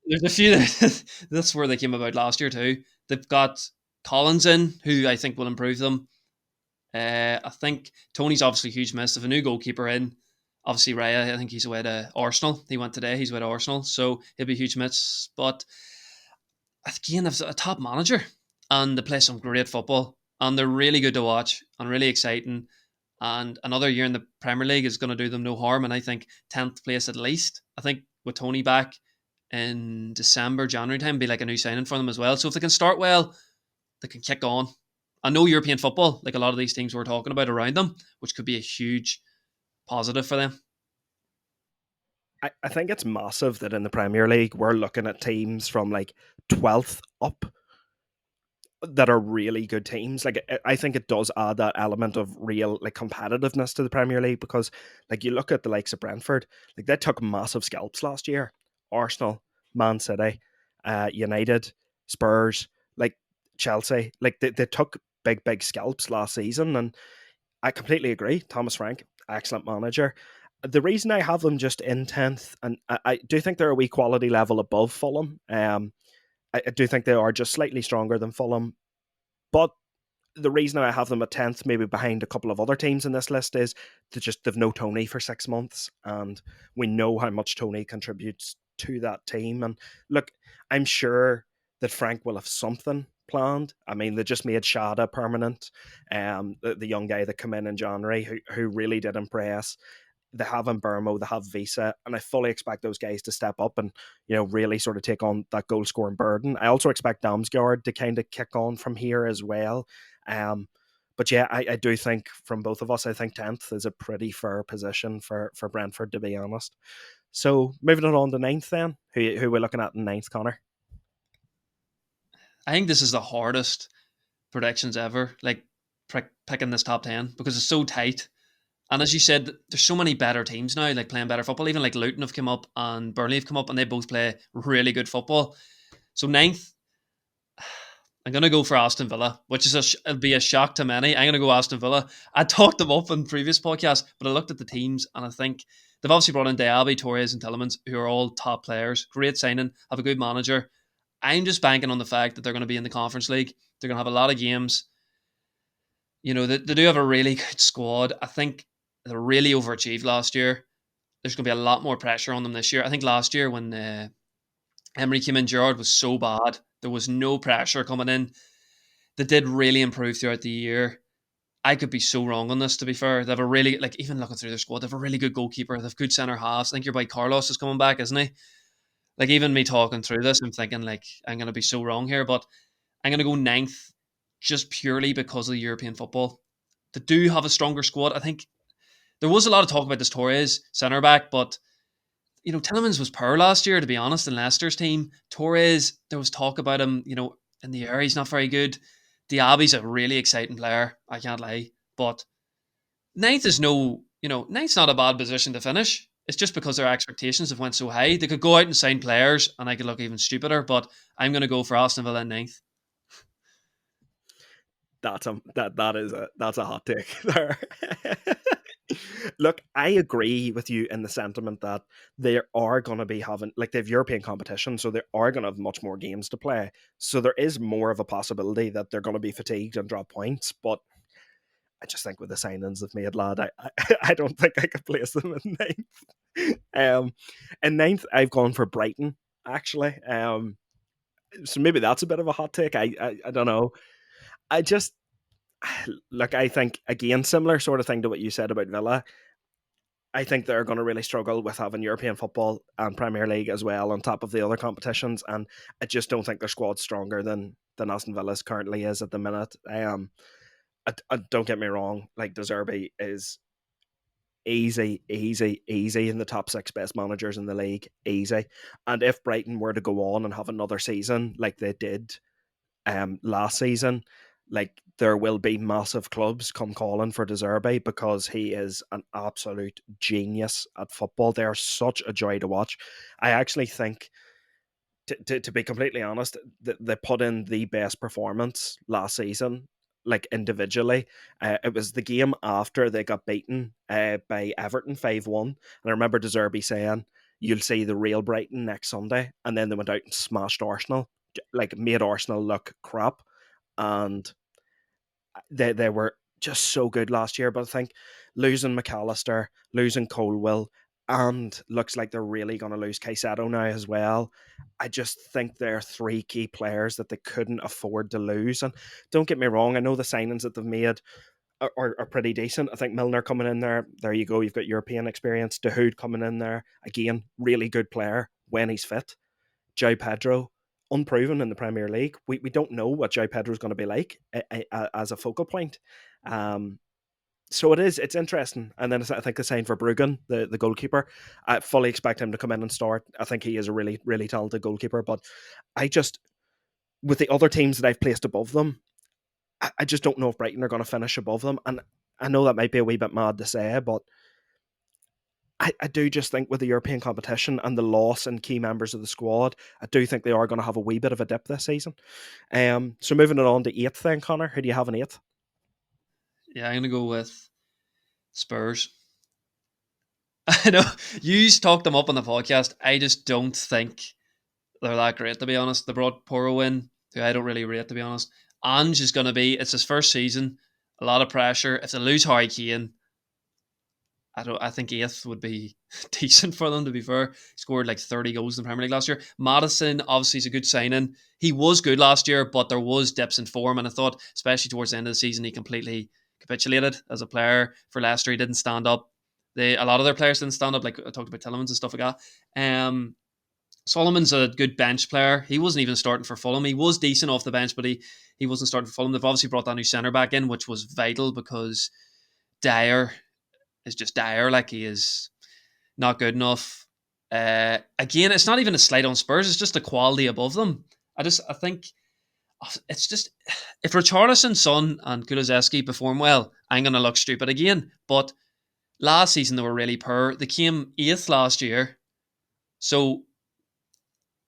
There's a few that's where they came about last year too. They've got Collins in, who I think will improve them. I think Tony's obviously a huge miss. If a new goalkeeper in, obviously Raya, I think he's away to Arsenal. He went today. He's away to Arsenal, so he'll be a huge miss. But again, they've a top manager, and they play some great football, and they're really good to watch and really exciting. And another year in the Premier League is going to do them no harm. And I think 10th place at least. I think with Tony back in December, January time, be like a new signing for them as well. So if they can start well, they can kick on. I know European football, like a lot of these teams we're talking about around them, which could be a huge positive for them. I think it's massive that in the Premier League, we're looking at teams from like 12th up that are really good teams. Like, I think it does add that element of real like competitiveness to the Premier League because, like, you look at the likes of Brentford, like they took massive scalps last year. Arsenal, Man City, United, Spurs, like Chelsea, like they took big scalps last season, and I completely agree. Thomas Frank, excellent manager. the reason I have them just in 10th, and I do think they're a wee quality level above Fulham. I do think they are just slightly stronger than Fulham, but the reason I have them at 10th, maybe behind a couple of other teams in this list, is they've no Tony for 6 months, and we know how much Tony contributes to that team. And look, I'm sure that Frank will have something planned. I mean, they just made Shada permanent, the young guy that came in January who really did impress. They have Burmo, they have Visa, and I fully expect those guys to step up and really sort of take on that goal scoring burden. I also expect Damsgaard to kind of kick on from here as well. But yeah, I do think from both of us, I think 10th is a pretty fair position for Brentford, to be honest. So moving it on to 9th then, who we're looking at in 9th, Connor? I think this is the hardest predictions ever, like picking this top 10, because it's so tight. And as you said, there's so many better teams now, like playing better football. Even like Luton have come up and Burnley have come up, and they both play really good football. So 9th, I'm going to go for Aston Villa, which is it'll be a shock to many. I'm going to go Aston Villa. I talked them up in previous podcasts, but I looked at the teams and I think they've obviously brought in Diaby, Torres, and Tillemans, who are all top players. Great signing, have a good manager. I'm just banking on the fact that they're going to be in the Conference League. They're going to have a lot of games. They do have a really good squad. I think they really overachieved last year. There's going to be a lot more pressure on them this year. I think last year when Emery came in, Gerrard was so bad. There was no pressure coming in. They did really improve throughout the year. I could be so wrong on this, to be fair. They have a really, like, even looking through their squad, they have a really good goalkeeper. They have good centre halves. I think your boy Carlos is coming back, isn't he? Like, even me talking through this, I'm thinking, like, I'm going to be so wrong here, but I'm going to go 9th just purely because of the European football. They do have a stronger squad. I think there was a lot of talk about this Torres centre back, but Tillemans was poor last year, to be honest, in Leicester's team. Torres, there was talk about him, in the air, he's not very good. Diaby's a really exciting player, I can't lie. But ninth is ninth's not a bad position to finish. It's just because their expectations have went so high. They could go out and sign players and I could look even stupider, but I'm going to go for Aston Villa in ninth. That's a hot take there. Look, I agree with you in the sentiment that they are going to be having, like, they have European competition, so they are going to have much more games to play. So there is more of a possibility that they're going to be fatigued and drop points. But I just think with the signings they've made, lad, I don't think I could place them in ninth. In ninth, I've gone for Brighton, actually. So maybe that's a bit of a hot take. I don't know. I just look, I think, again, similar sort of thing to what you said about Villa. I think they're going to really struggle with having European football and Premier League as well on top of the other competitions, and I just don't think their squad's stronger than Aston Villa's currently is at the minute. I don't get me wrong, like, De Zerbi is easy in the top 6 best managers in the league, easy. And if Brighton were to go on and have another season like they did last season, like, there will be massive clubs come calling for De Zerbi because he is an absolute genius at football. They are such a joy to watch. I actually think, to be completely honest, that they put in the best performance last season, like, individually. It was the game after they got beaten by Everton 5-1. And I remember De Zerbi saying, "You'll see the real Brighton next Sunday." And then they went out and smashed Arsenal, like, made Arsenal look crap. And they were just so good last year. But I think losing McAllister, losing Colwell, and looks like they're really going to lose Caicedo now as well. I just think they're 3 key players that they couldn't afford to lose. And don't get me wrong, I know the signings that they've made are pretty decent. I think Milner coming in there you go. You've got European experience. Dahoud coming in there, again, really good player when he's fit. João Pedro, unproven in the Premier League. We don't know what João Pedro is going to be like as a focal point. So it's interesting. And then I think the sign for Bruggen, the goalkeeper, I fully expect him to come in and start. I think he is a really, really talented goalkeeper. But I just, with the other teams that I've placed above them, I just don't know if Brighton are going to finish above them. And I know that might be a wee bit mad to say, but I do just think with the European competition and the loss in key members of the squad, I do think they are going to have a wee bit of a dip this season. So moving it on to 8th then, Connor, who do you have in 8th? Yeah, I'm going to go with Spurs. I know you talked them up on the podcast. I just don't think they're that great, to be honest. They brought Poro in, who I don't really rate, to be honest. Ange is going to be, it's his first season, a lot of pressure. If they lose Harry Kane, I think eighth would be decent for them, to be fair. He scored like 30 goals in the Premier League last year. Madison, obviously, is a good signing. He was good last year, but there was dips in form, and I thought, especially towards the end of the season, he completely capitulated as a player for Leicester. He didn't stand up. A lot of their players didn't stand up, like I talked about Tillemans and stuff like that. Solomon's a good bench player. He wasn't even starting for Fulham. He was decent off the bench, but he wasn't starting for Fulham. They've obviously brought that new centre back in, which was vital because Dyer is just Dyer. Like, he is not good enough. Again, it's not even a slight on Spurs. It's just the quality above them. I think it's just, if Richarlison, Son, and Kulusevski perform well, I'm going to look stupid again. But last season they were really poor. They came eighth last year, so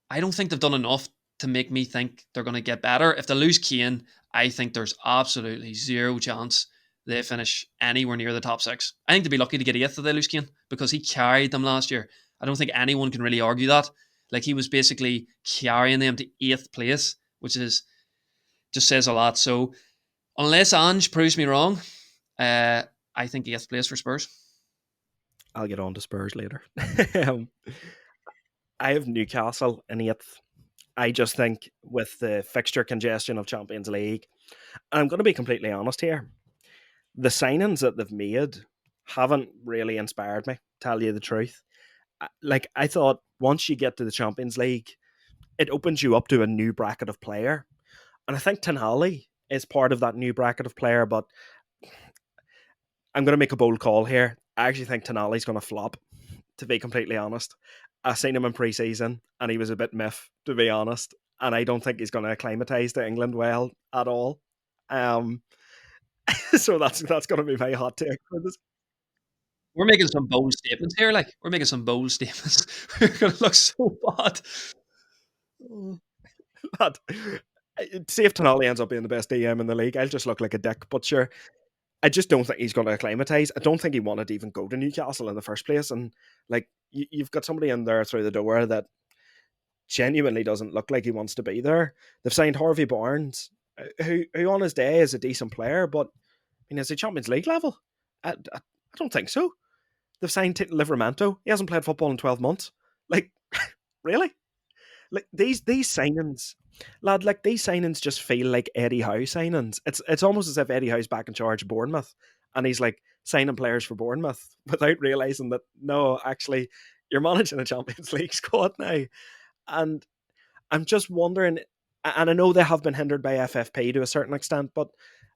I don't think they've done enough to make me think they're going to get better. If they lose Kane, I think there's absolutely zero chance they finish anywhere near the top six. I think they'd be lucky to get eighth if they lose Kane because he carried them last year. I don't think anyone can really argue that. Like, he was basically carrying them to eighth place, which is just says a lot. So unless Ange proves me wrong, I think eighth place for Spurs. I'll get on to Spurs later. um, I have Newcastle in eighth. I just think with the fixture congestion of Champions League, and I'm going to be completely honest here, the signings that they've made haven't really inspired me, tell you the truth. Like, I thought once you get to the Champions League, it opens you up to a new bracket of player. And I think Tonali is part of that new bracket of player, but I'm going to make a bold call here. I actually think Tonali's going to flop, to be completely honest. I seen him in pre-season and he was a bit miff, to be honest. And I don't think he's going to acclimatise to England well at all. Um, so that's going to be my hot take for this. We're making some bold statements here. Like, we're making some bold statements. We're going to look so bad. But see if Tonali ends up being the best DM in the league, I'll just look like a dick. But sure, I just don't think he's going to acclimatise. I don't think he wanted to even go to Newcastle in the first place. And like, you've got somebody in there through the door that genuinely doesn't look like he wants to be there. They've signed Harvey Barnes, who on his day is a decent player, but I mean, is he Champions League level? I don't think so. They've signed Livramento. He hasn't played football in 12 months. Like, really? Like, these signings, lad, like, these signings just feel like Eddie Howe signings. It's almost as if Eddie Howe's back in charge of Bournemouth and he's like signing players for Bournemouth without realising that, no, actually, you're managing a Champions League squad now. And I'm just wondering, and I know they have been hindered by FFP to a certain extent, but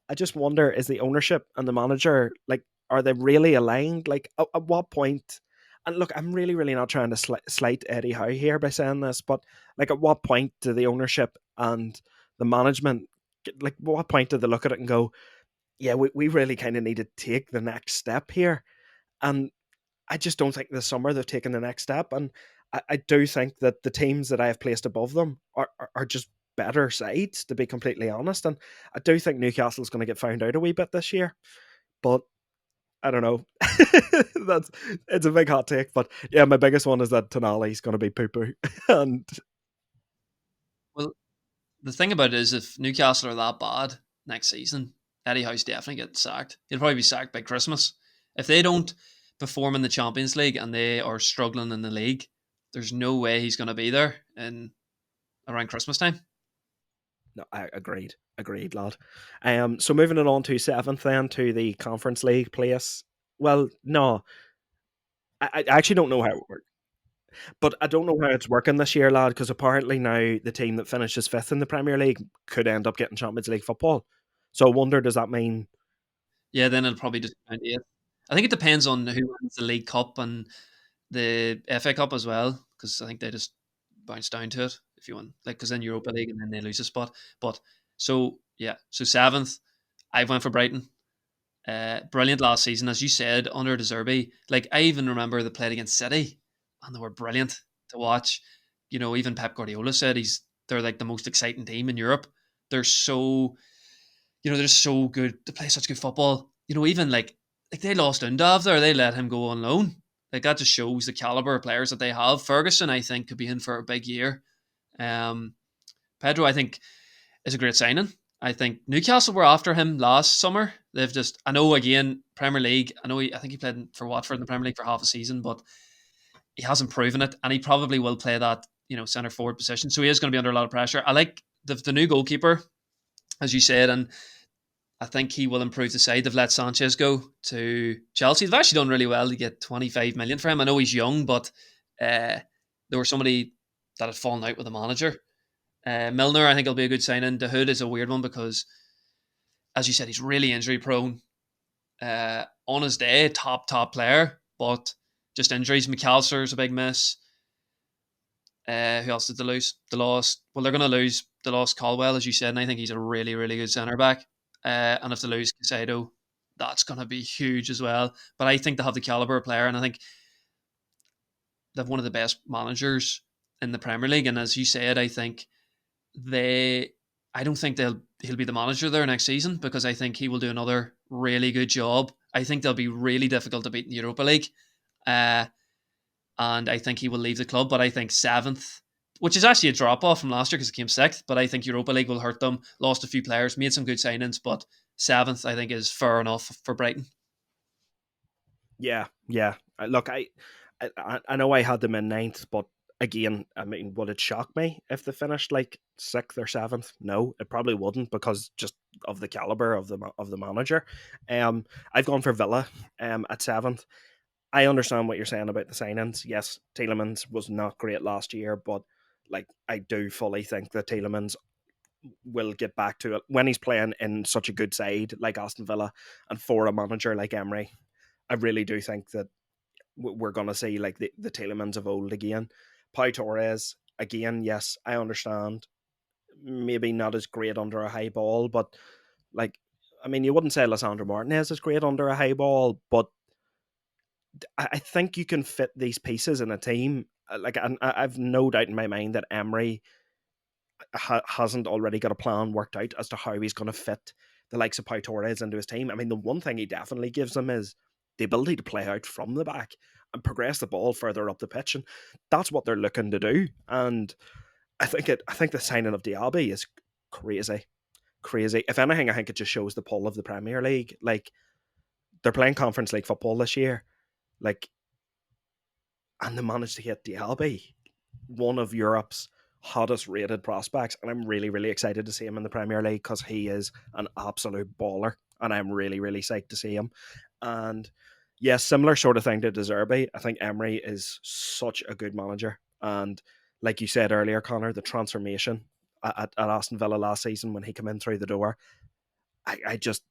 I just wonder, is the ownership and the manager, like, are they really aligned? Like, at what point? And look, I'm really, really not trying to slight Eddie Howe here by saying this, but like, at what point do the ownership and the management, like, what point do they look at it and go, yeah, we really kind of need to take the next step here? And I just don't think this summer they've taken the next step. And I do think that the teams that I have placed above them are just better sides, to be completely honest. And I do think Newcastle's going to get found out a wee bit this year. But I don't know. It's a big hot take. But yeah, my biggest one is that Tonali's going to be poo-poo. And Well, the thing about it is, if Newcastle are that bad next season, Eddie Howe's definitely get sacked. He'll probably be sacked by Christmas. If they don't perform in the Champions League and they are struggling in the league, there's no way he's going to be there in around Christmas time. no, I agreed, lad. So moving it on to seventh, then to the Conference League place. Well, no, I actually don't know how it works. But I don't know how it's working this year, lad, because apparently now the team that finishes fifth in the Premier League could end up getting Champions League football. So I wonder, does that mean? Yeah, then it'll probably just count eighth. I think it depends on who wins the League Cup and the FA Cup as well, because I think they just bounce down to it if you want, like, because then Europa League and then they lose a spot. But so yeah, so seventh, I went for Brighton. Brilliant last season, as you said, under De Zerbi. Like, I even remember they played against City, and they were brilliant to watch. You know, even Pep Guardiola said they're like the most exciting team in Europe. They're so, they're so good. They play such good football. You know, even like they lost Undav there, they let him go on loan. Like, that just shows the caliber of players that they have. Ferguson, I think, could be in for a big year. Pedro, I think, is a great signing. I think Newcastle were after him last summer. They've just, I know, again, Premier League. I think he played for Watford in the Premier League for half a season, but he hasn't proven it, and he probably will play that centre forward position. So he is going to be under a lot of pressure. I like the new goalkeeper, as you said, and I think he will improve the side. They've let Sanchez go to Chelsea. They've actually done really well to get 25 million for him. I know he's young, but there was somebody that had fallen out with the manager. Milner, I think, will be a good signing. De Hood is a weird one because, as you said, he's really injury prone. On his day, top player, but just injuries. McAllister's a big miss. Who else did they lose? They're going to lose. They lost Caldwell, as you said, and I think he's a really, really good centre back. And if they lose Casado, that's going to be huge as well. But I think they have the caliber of player, and I think they have one of the best managers in the Premier League. And as you said, I think I don't think he'll be the manager there next season, because I think he will do another really good job. I think they'll be really difficult to beat in the Europa League. And I think he will leave the club. But I think 7th, which is actually a drop-off from last year because it came 6th, but I think Europa League will hurt them. Lost a few players, made some good signings, but 7th, I think, is fair enough for Brighton. Yeah. Look, I know I had them in 9th, but again, I mean, would it shock me if they finished like 6th or 7th? No, it probably wouldn't, because just of the caliber of the manager. I've gone for Villa at 7th. I understand what you're saying about the signings. Yes, Tielemans was not great last year, but like, I do fully think that Tielemans will get back to it when he's playing in such a good side like Aston Villa, and for a manager like Emery. I really do think that we're going to see like the Tielemans of old again. Pau Torres, again, yes, I understand. Maybe not as great under a high ball, but like, I mean, you wouldn't say Lisandro Martinez is great under a high ball, but I think you can fit these pieces in a team. Like, I've no doubt in my mind that Emery hasn't already got a plan worked out as to how he's going to fit the likes of Pau Torres into his team. I mean, the one thing he definitely gives them is the ability to play out from the back and progress the ball further up the pitch, and that's what they're looking to do. And I think the signing of Diaby is crazy. If anything, I think it just shows the pull of the Premier League. Like, they're playing Conference League football this year, like, and they managed to get Diaby, one of Europe's hottest rated prospects, and I'm really, really excited to see him in the Premier League because he is an absolute baller, and I'm really, really psyched to see him. And yes, similar sort of thing to De Zerbi. I think Emery is such a good manager, and like you said earlier, Connor, the transformation at Aston Villa last season when he came in through the door, I just,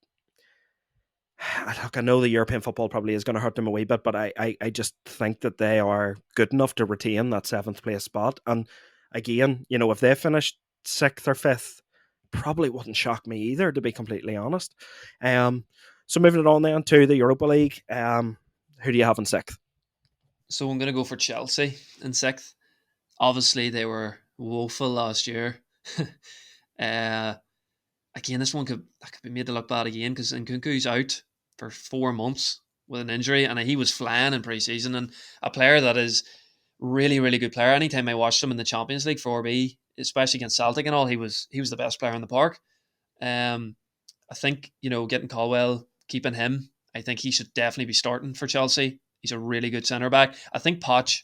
look, I know the European football probably is going to hurt them a wee bit, but I just think that they are good enough to retain that 7th place spot. And again, if they finished 6th or 5th, probably wouldn't shock me either, to be completely honest. So moving it on then to the Europa League, who do you have in 6th? So I'm going to go for Chelsea in 6th. Obviously, they were woeful last year. Again, this one could be made to look bad again, because Nkunku's out for 4 months with an injury, and he was flying in pre-season, and a player that is really, really good player. Anytime I watched him in the Champions League for RB, especially against Celtic and all, he was the best player in the park. I think, getting Caldwell, keeping him, I think he should definitely be starting for Chelsea. He's a really good centre back. I think Poch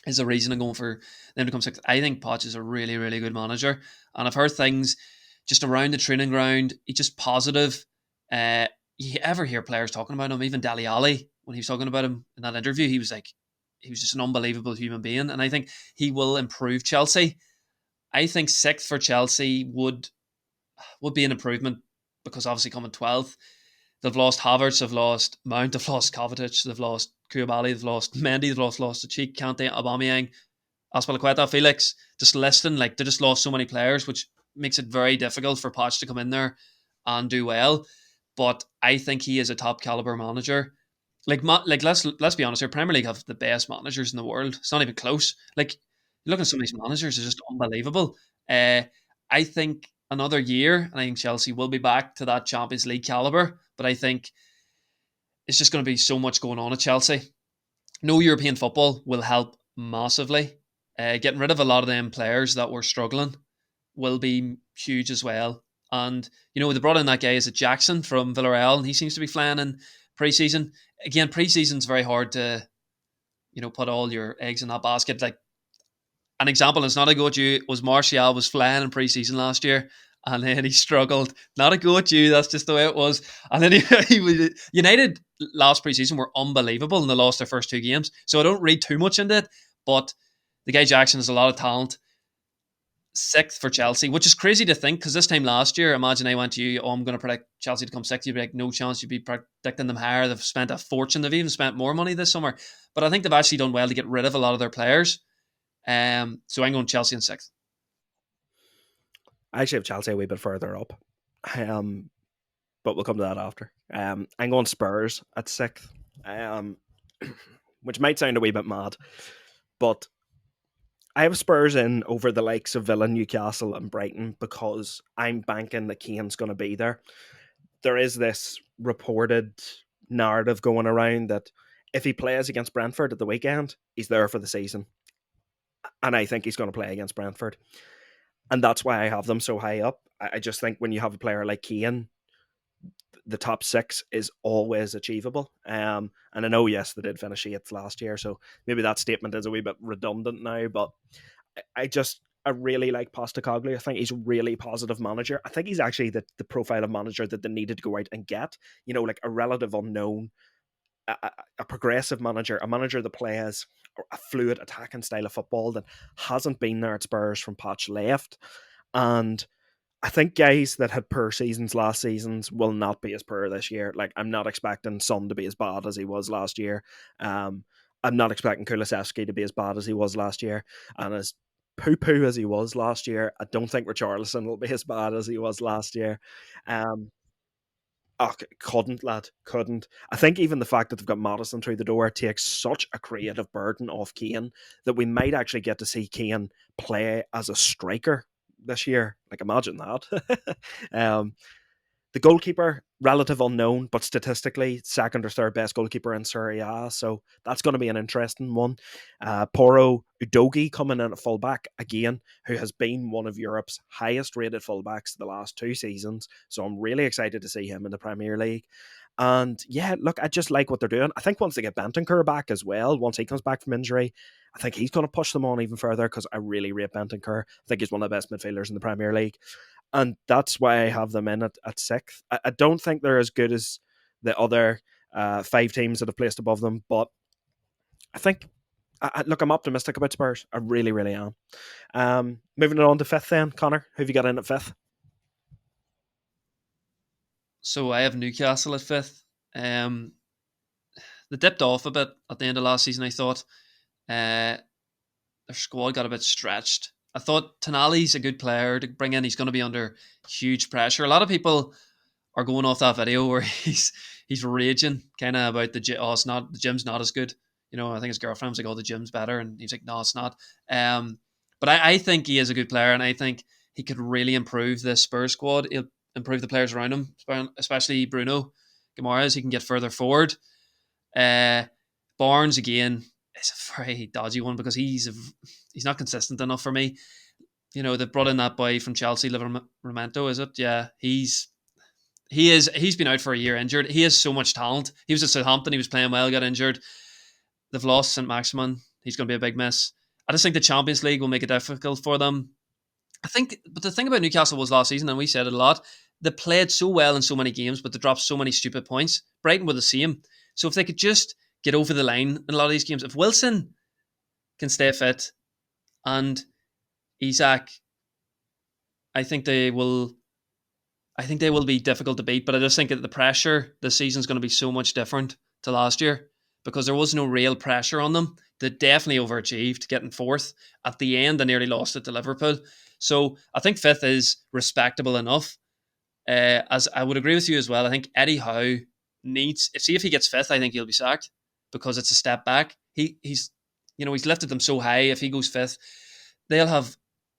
is the reason I'm going for them to come 6th. I think Poch is a really, really good manager, and I've heard things just around the training ground. He's just positive. You ever hear players talking about him? Even Dele Alli, when he was talking about him in that interview, he was just an unbelievable human being, and I think he will improve Chelsea. I think 6th for Chelsea would be an improvement, because obviously coming 12th, they've lost Havertz, they've lost Mount, they've lost Kovacic, they've lost Koulibaly, they've lost Mendy, they've lost Cheek, Kante, Aubameyang, Azpilicueta, Felix. Just listing, like, they just lost so many players, which makes it very difficult for Poch to come in there and do well. But I think he is a top caliber manager. Like let's be honest here, Premier League have the best managers in the world. It's not even close. Like, you look at some of these managers, they're just unbelievable. I think another year, and I think Chelsea will be back to that Champions League caliber. But I think it's just going to be so much going on at Chelsea. no European football will help massively. Getting rid of a lot of them players that were struggling will be huge as well. And, they brought in that guy, is it Jackson from Villarreal, and he seems to be flying in pre-season. Again, pre-season's very hard to, put all your eggs in that basket. Like, an example, it's not a go at you, was Martial was flying in pre-season last year, and then he struggled. Not a go at you, that's just the way it was. And then he was, United last pre-season were unbelievable, and they lost their first 2 games. So I don't read too much into it, but the guy Jackson has a lot of talent. Sixth for Chelsea, which is crazy to think, because this time last year, imagine I went to you, I'm going to predict Chelsea to come sixth. You'd be like, no chance. You'd be predicting them higher. They've spent a fortune. They've even spent more money this summer. But I think they've actually done well to get rid of a lot of their players. So I'm going Chelsea in sixth. I actually have Chelsea a wee bit further up, but we'll come to that after. I'm going Spurs at sixth, which might sound a wee bit mad, but I have Spurs in over the likes of Villa, Newcastle, and Brighton because I'm banking that Kane's going to be there. There is this reported narrative going around that if he plays against Brentford at the weekend, he's there for the season. And I think he's going to play against Brentford. And that's why I have them so high up. I just think when you have a player like Kane, the top six is always achievable. And I know, yes, they did finish eighth last year, so maybe that statement is a wee bit redundant now, but I really like Postecoglou. I think he's a really positive manager. I think he's actually the profile of manager that they needed to go out and get, like a relative unknown, a progressive manager, a manager that plays a fluid attacking style of football that hasn't been there at Spurs from Poch left. And I think guys that had poor seasons last seasons will not be as poor this year. Like, I'm not expecting Son to be as bad as he was last year. I'm not expecting Kulusevski to be as bad as he was last year. And as poo-poo as he was last year, I don't think Richarlison will be as bad as he was last year. Couldn't, lad. Couldn't. I think even the fact that they've got Madison through the door takes such a creative burden off Kane that we might actually get to see Kane play as a striker this year. Like, imagine that. The goalkeeper, relative unknown, but statistically second or third best goalkeeper in Serie A. So that's going to be an interesting one. Poro Udogie coming in at fullback again, who has been one of Europe's highest rated fullbacks the last 2 seasons. So I'm really excited to see him in the Premier League. And yeah, look, I just like what they're doing. I think once they get Bentancur back as well, once he comes back from injury, I think he's going to push them on even further, because I really rate Bentancur. I think he's one of the best midfielders in the Premier League. And that's why I have them in at sixth. I don't think they're as good as the other 5 teams that have placed above them, but I think, look, I'm optimistic about Spurs. I really, really am. Moving on to fifth then, Connor, who have you got in at fifth? So I have Newcastle at fifth. They dipped off a bit at the end of last season, I thought. Their squad got a bit stretched. I thought Tonali's a good player to bring in. He's going to be under huge pressure. A lot of people are going off that video where he's raging kind of about the gym's not as good. I think his girlfriend was like, "Oh, the gym's better," and he's like, "No, it's not." But I think he is a good player, and I think he could really improve the Spurs squad. He'll improve the players around him, especially Bruno Guimaraes. He can get further forward. Barnes again is a very dodgy one because he's not consistent enough for me. They brought in that boy from Chelsea, Livramento, is it? Yeah, he's been out for a year injured. He has so much talent. He was at Southampton, he was playing well, got injured. They've lost St. Maximin. He's going to be a big miss. I just think the Champions League will make it difficult for them. But the thing about Newcastle was last season, and we said it a lot, they played so well in so many games, but they dropped so many stupid points. Brighton were the same. So if they could just get over the line in a lot of these games, if Wilson can stay fit and Isak, I think they will be difficult to beat, but I just think that the pressure this season is going to be so much different to last year because there was no real pressure on them. They definitely overachieved getting fourth. At the end, they nearly lost it to Liverpool. So I think fifth is respectable enough. As I would agree with you as well, I think Eddie Howe if he gets fifth, I think he'll be sacked because it's a step back. He's lifted them so high. If he goes fifth, they'll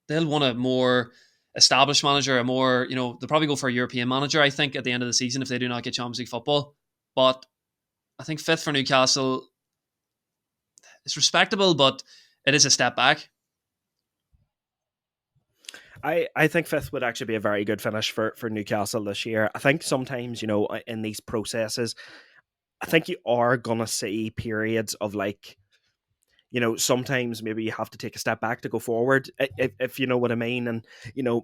want a more established manager, they'll probably go for a European manager, I think, at the end of the season if they do not get Champions League football. But I think fifth for Newcastle, it's respectable, but it is a step back. I think fifth would actually be a very good finish for Newcastle this year. I think sometimes, in these processes, I think you are going to see periods of like, sometimes maybe you have to take a step back to go forward, if you know what I mean. And,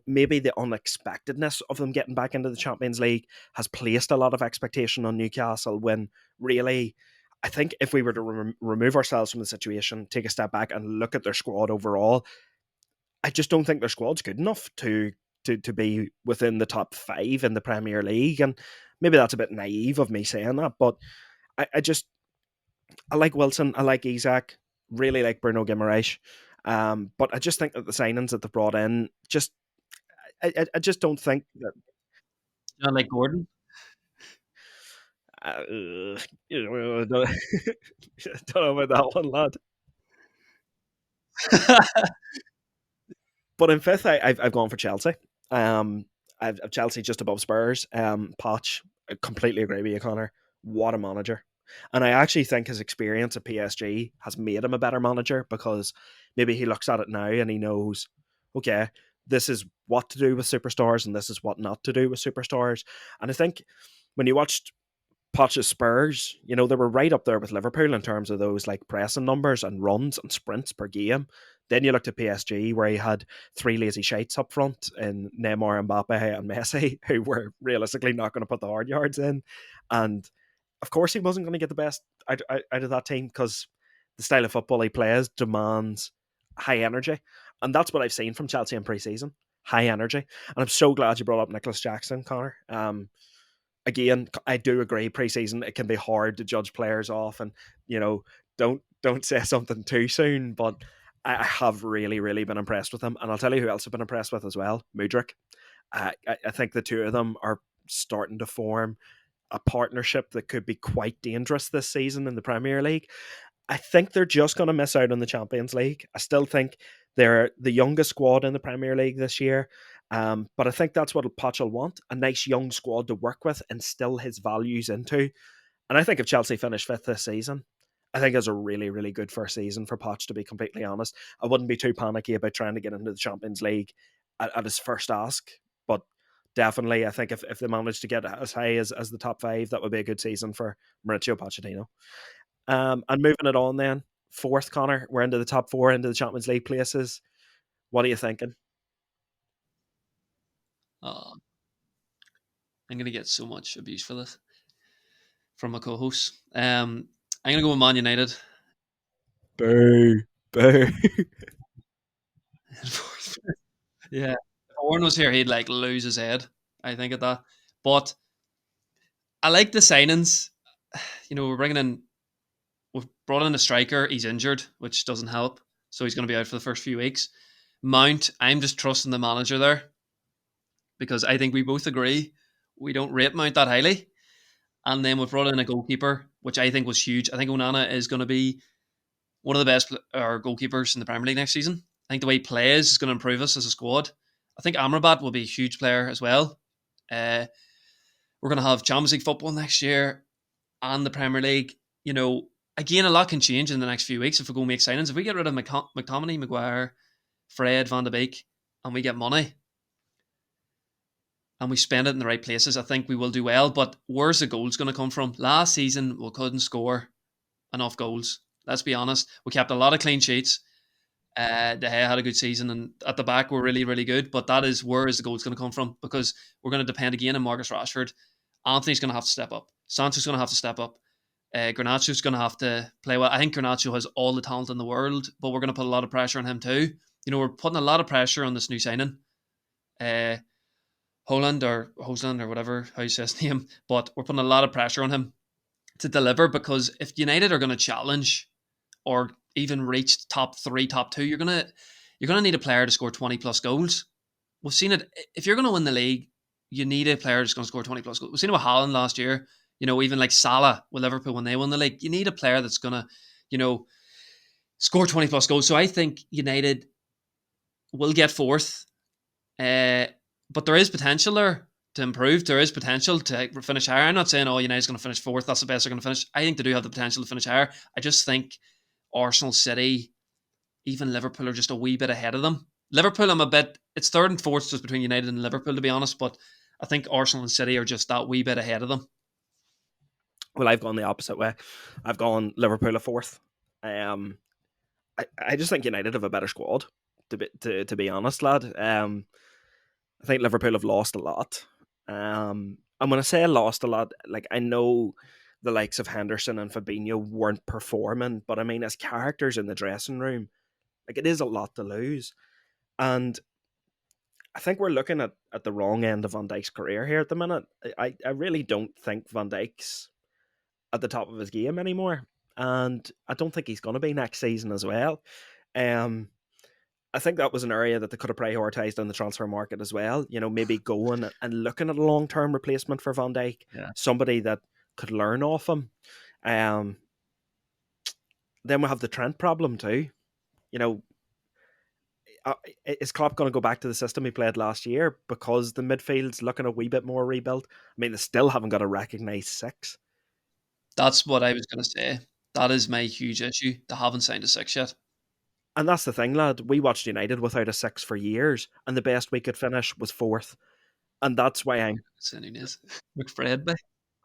maybe the unexpectedness of them getting back into the Champions League has placed a lot of expectation on Newcastle when really, I think if we were to remove ourselves from the situation, take a step back and look at their squad overall, I just don't think their squad's good enough to be within the top 5 in the Premier League. And maybe that's a bit naive of me saying that, but I like Wilson, I like Isak, really like Bruno Guimaraes. But I just think that the signings that they brought in, I just don't think that. Not like Gordon. Don't know about that one, lad. But in fifth, I've gone for Chelsea. I've Chelsea just above Spurs. Poch, I completely agree with you, Connor. What a manager. And I actually think his experience at PSG has made him a better manager, because maybe he looks at it now and he knows, okay, this is what to do with superstars and this is what not to do with superstars. And I think when you watched Poch's Spurs, they were right up there with Liverpool in terms of those like pressing numbers and runs and sprints per game. Then you looked at PSG, where he had 3 lazy shites up front in Neymar, Mbappe, and Messi, who were realistically not going to put the hard yards in. And of course, he wasn't going to get the best out of that team, because the style of football he plays demands high energy. And that's what I've seen from Chelsea in pre-season. High energy. And I'm so glad you brought up Nicholas Jackson, Connor. Again, I do agree, pre-season it can be hard to judge players off, and don't say something too soon, but I have really, really been impressed with him. And I'll tell you who else I've been impressed with as well: Mudryk. I think the two of them are starting to form a partnership that could be quite dangerous this season in the Premier League. I think they're just going to miss out on the Champions League. I still think they're the youngest squad in the Premier League this year. But I think that's what Poch will want: a nice young squad to work with and instill his values into. And I think if Chelsea finish fifth this season, I think it's a really, really good first season for Poch, to be completely honest. I wouldn't be too panicky about trying to get into the Champions League at his first ask. But definitely, I think if they manage to get as high as the top 5, that would be a good season for Mauricio Pochettino. And moving it on then, fourth, Connor, we're into the top 4, into the Champions League places. What are you thinking? I'm going to get so much abuse for this from my co-host. I'm going to go with Man United. Boo. Boo. Yeah. If Warren was here, he'd like lose his head, I think, at that. But I like the signings. We've brought in a striker. He's injured, which doesn't help. So he's going to be out for the first few weeks. Mount, I'm just trusting the manager there, because I think we both agree we don't rate Mount that highly. And then we've brought in a goalkeeper, which I think was huge. I think Onana is going to be one of the best goalkeepers in the Premier League next season. I think the way he plays is going to improve us as a squad. I think Amrabat will be a huge player as well. We're going to have Champions League football next year and the Premier League. Again, a lot can change in the next few weeks if we go make signings. If we get rid of McTominay, Maguire, Fred, Van de Beek, and we get money and we spend it in the right places, I think we will do well. But where's the goals going to come from? Last season, we couldn't score enough goals. Let's be honest. We kept a lot of clean sheets. De Gea had a good season, and at the back we're really, really good. But that is where is the goals going to come from? Because we're going to depend again on Marcus Rashford. Anthony's going to have to step up. Sancho's going to have to step up. Garnacho's going to have to play well. I think Garnacho has all the talent in the world, but we're going to put a lot of pressure on him too. We're putting a lot of pressure on this new signing, Haaland or whatever how you say his name. But we're putting a lot of pressure on him to deliver, because if United are going to challenge or even reach top 3, top 2, you're gonna need a player to score 20 plus goals. We've seen it. If you're going to win the league, you need a player that's going to score 20 plus goals. We've seen it with Haaland last year. Even like Salah with Liverpool when they won the league, you need a player that's going to, score 20 plus goals. So I think United will get fourth, but there is potential there to improve. There is potential to finish higher. I'm not saying United's going to finish fourth. That's the best they're going to finish. I think they do have the potential to finish higher. I just think Arsenal, City, even Liverpool are just a wee bit ahead of them. Liverpool, it's third and fourth just between United and Liverpool, to be honest, but I think Arsenal and City are just that wee bit ahead of them. Well, I've gone the opposite way. I've gone Liverpool a fourth. I just think United have a better squad, to be honest, lad. I think Liverpool have lost a lot. And when I say lost a lot, like, I know the likes of Henderson and Fabinho weren't performing, but I mean, as characters in the dressing room, like, it is a lot to lose. And I think we're looking at the wrong end of Van Dijk's career here at the minute. I really don't think Van Dijk's at the top of his game anymore. And I don't think he's going to be next season as well. I think that was an area that they could have prioritised in the transfer market as well. You know, maybe going and looking at a long-term replacement for Van Dijk, somebody that could learn off him. Then we have the Trent problem too. You know, is Klopp going to go back to the system he played last year because the midfield's looking a wee bit more rebuilt? I mean, they still haven't got a recognised six. That's what I was going to say. That is my huge issue. They haven't signed a six yet. And that's the thing, lad. We watched United without a six for years, and the best we could finish was fourth. And that's why I'm McFred, that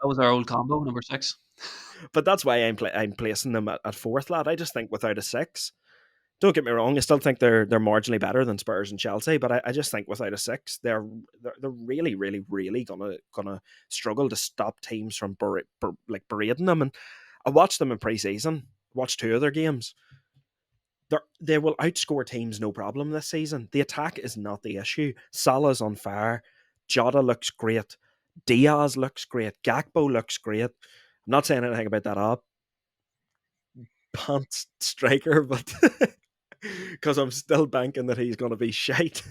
was our old combo, number 6. But that's why I'm placing them at fourth, lad. I just think without a six, don't get me wrong, I still think they're marginally better than Spurs and Chelsea, but I just think without a six, they're really, really, really gonna struggle to stop teams from berating them. And I watched them in pre-season, watched 2 of their games. They will outscore teams no problem this season. The attack is not the issue. Salah's on fire. Jota looks great. Diaz looks great. Gakpo looks great. I'm not saying anything about that up pants striker, but because I'm still banking that he's going to be shite.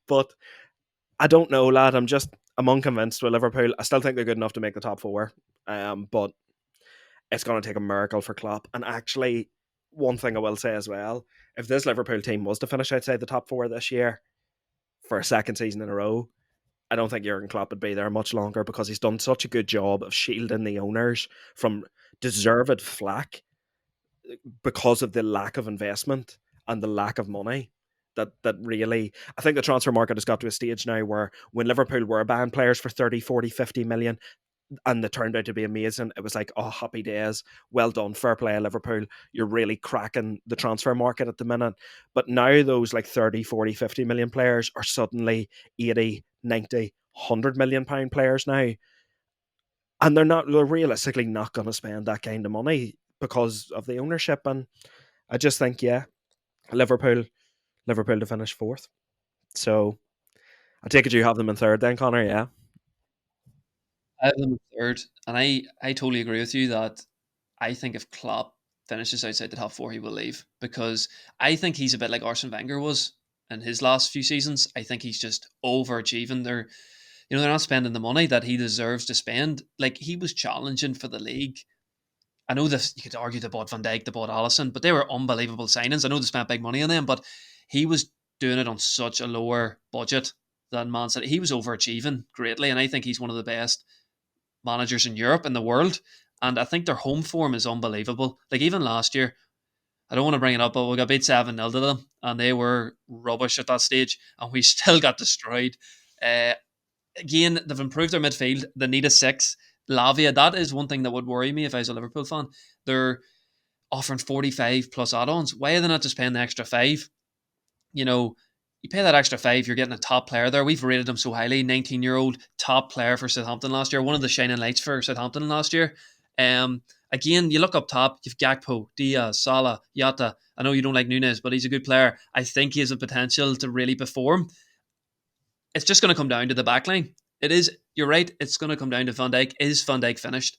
But I don't know, lad. I'm unconvinced with Liverpool. I still think they're good enough to make the top 4. But it's going to take a miracle for Klopp. And actually, one thing I will say as well, if this Liverpool team was to finish outside the top 4 this year for a second season in a row, I don't think Jurgen Klopp would be there much longer, because he's done such a good job of shielding the owners from deserved flack because of the lack of investment and the lack of money. That really, I think the transfer market has got to a stage now where when Liverpool were buying players for 30, 40, 50 million and they turned out to be amazing, it was like, oh, happy days, well done, fair play, Liverpool, you're really cracking the transfer market at the minute. But now those like 30, 40, 50 million players are suddenly 80, 90, 100 million pound players now, and they're realistically not going to spend that kind of money because of the ownership. And I just think, yeah, Liverpool to finish 4th. So I take it you have them in 3rd then, Connor, yeah? I have them in 3rd, and I totally agree with you that I think if Klopp finishes outside the top 4, he will leave, because I think he's a bit like Arsene Wenger was in his last few seasons. I think he's just overachieving. They're not spending the money that he deserves to spend. Like, he was challenging for the league. I know this, you could argue they bought Van Dijk, they bought Alisson, but they were unbelievable signings. I know they spent big money on them, but he was doing it on such a lower budget than Man City. He was overachieving greatly, and I think he's one of the best managers in Europe and the world. And I think their home form is unbelievable. Like, even last year, I don't want to bring it up, but we got beat 7-0 to them, and they were rubbish at that stage, and we still got destroyed. Again, they've improved their midfield. They need a 6. Lavia, that is one thing that would worry me if I was a Liverpool fan. They're offering 45 plus add-ons. Why are they not just paying the extra 5? You pay that extra 5, you're getting a top player there. We've rated him so highly. 19-year-old top player for Southampton last year. One of the shining lights for Southampton last year. Again, you look up top, you've Gakpo, Diaz, Salah, Jota. I know you don't like Nunes, but he's a good player. I think he has a potential to really perform. It's just going to come down to the backline. It is, you're right, it's going to come down to Van Dijk. Is Van Dijk finished?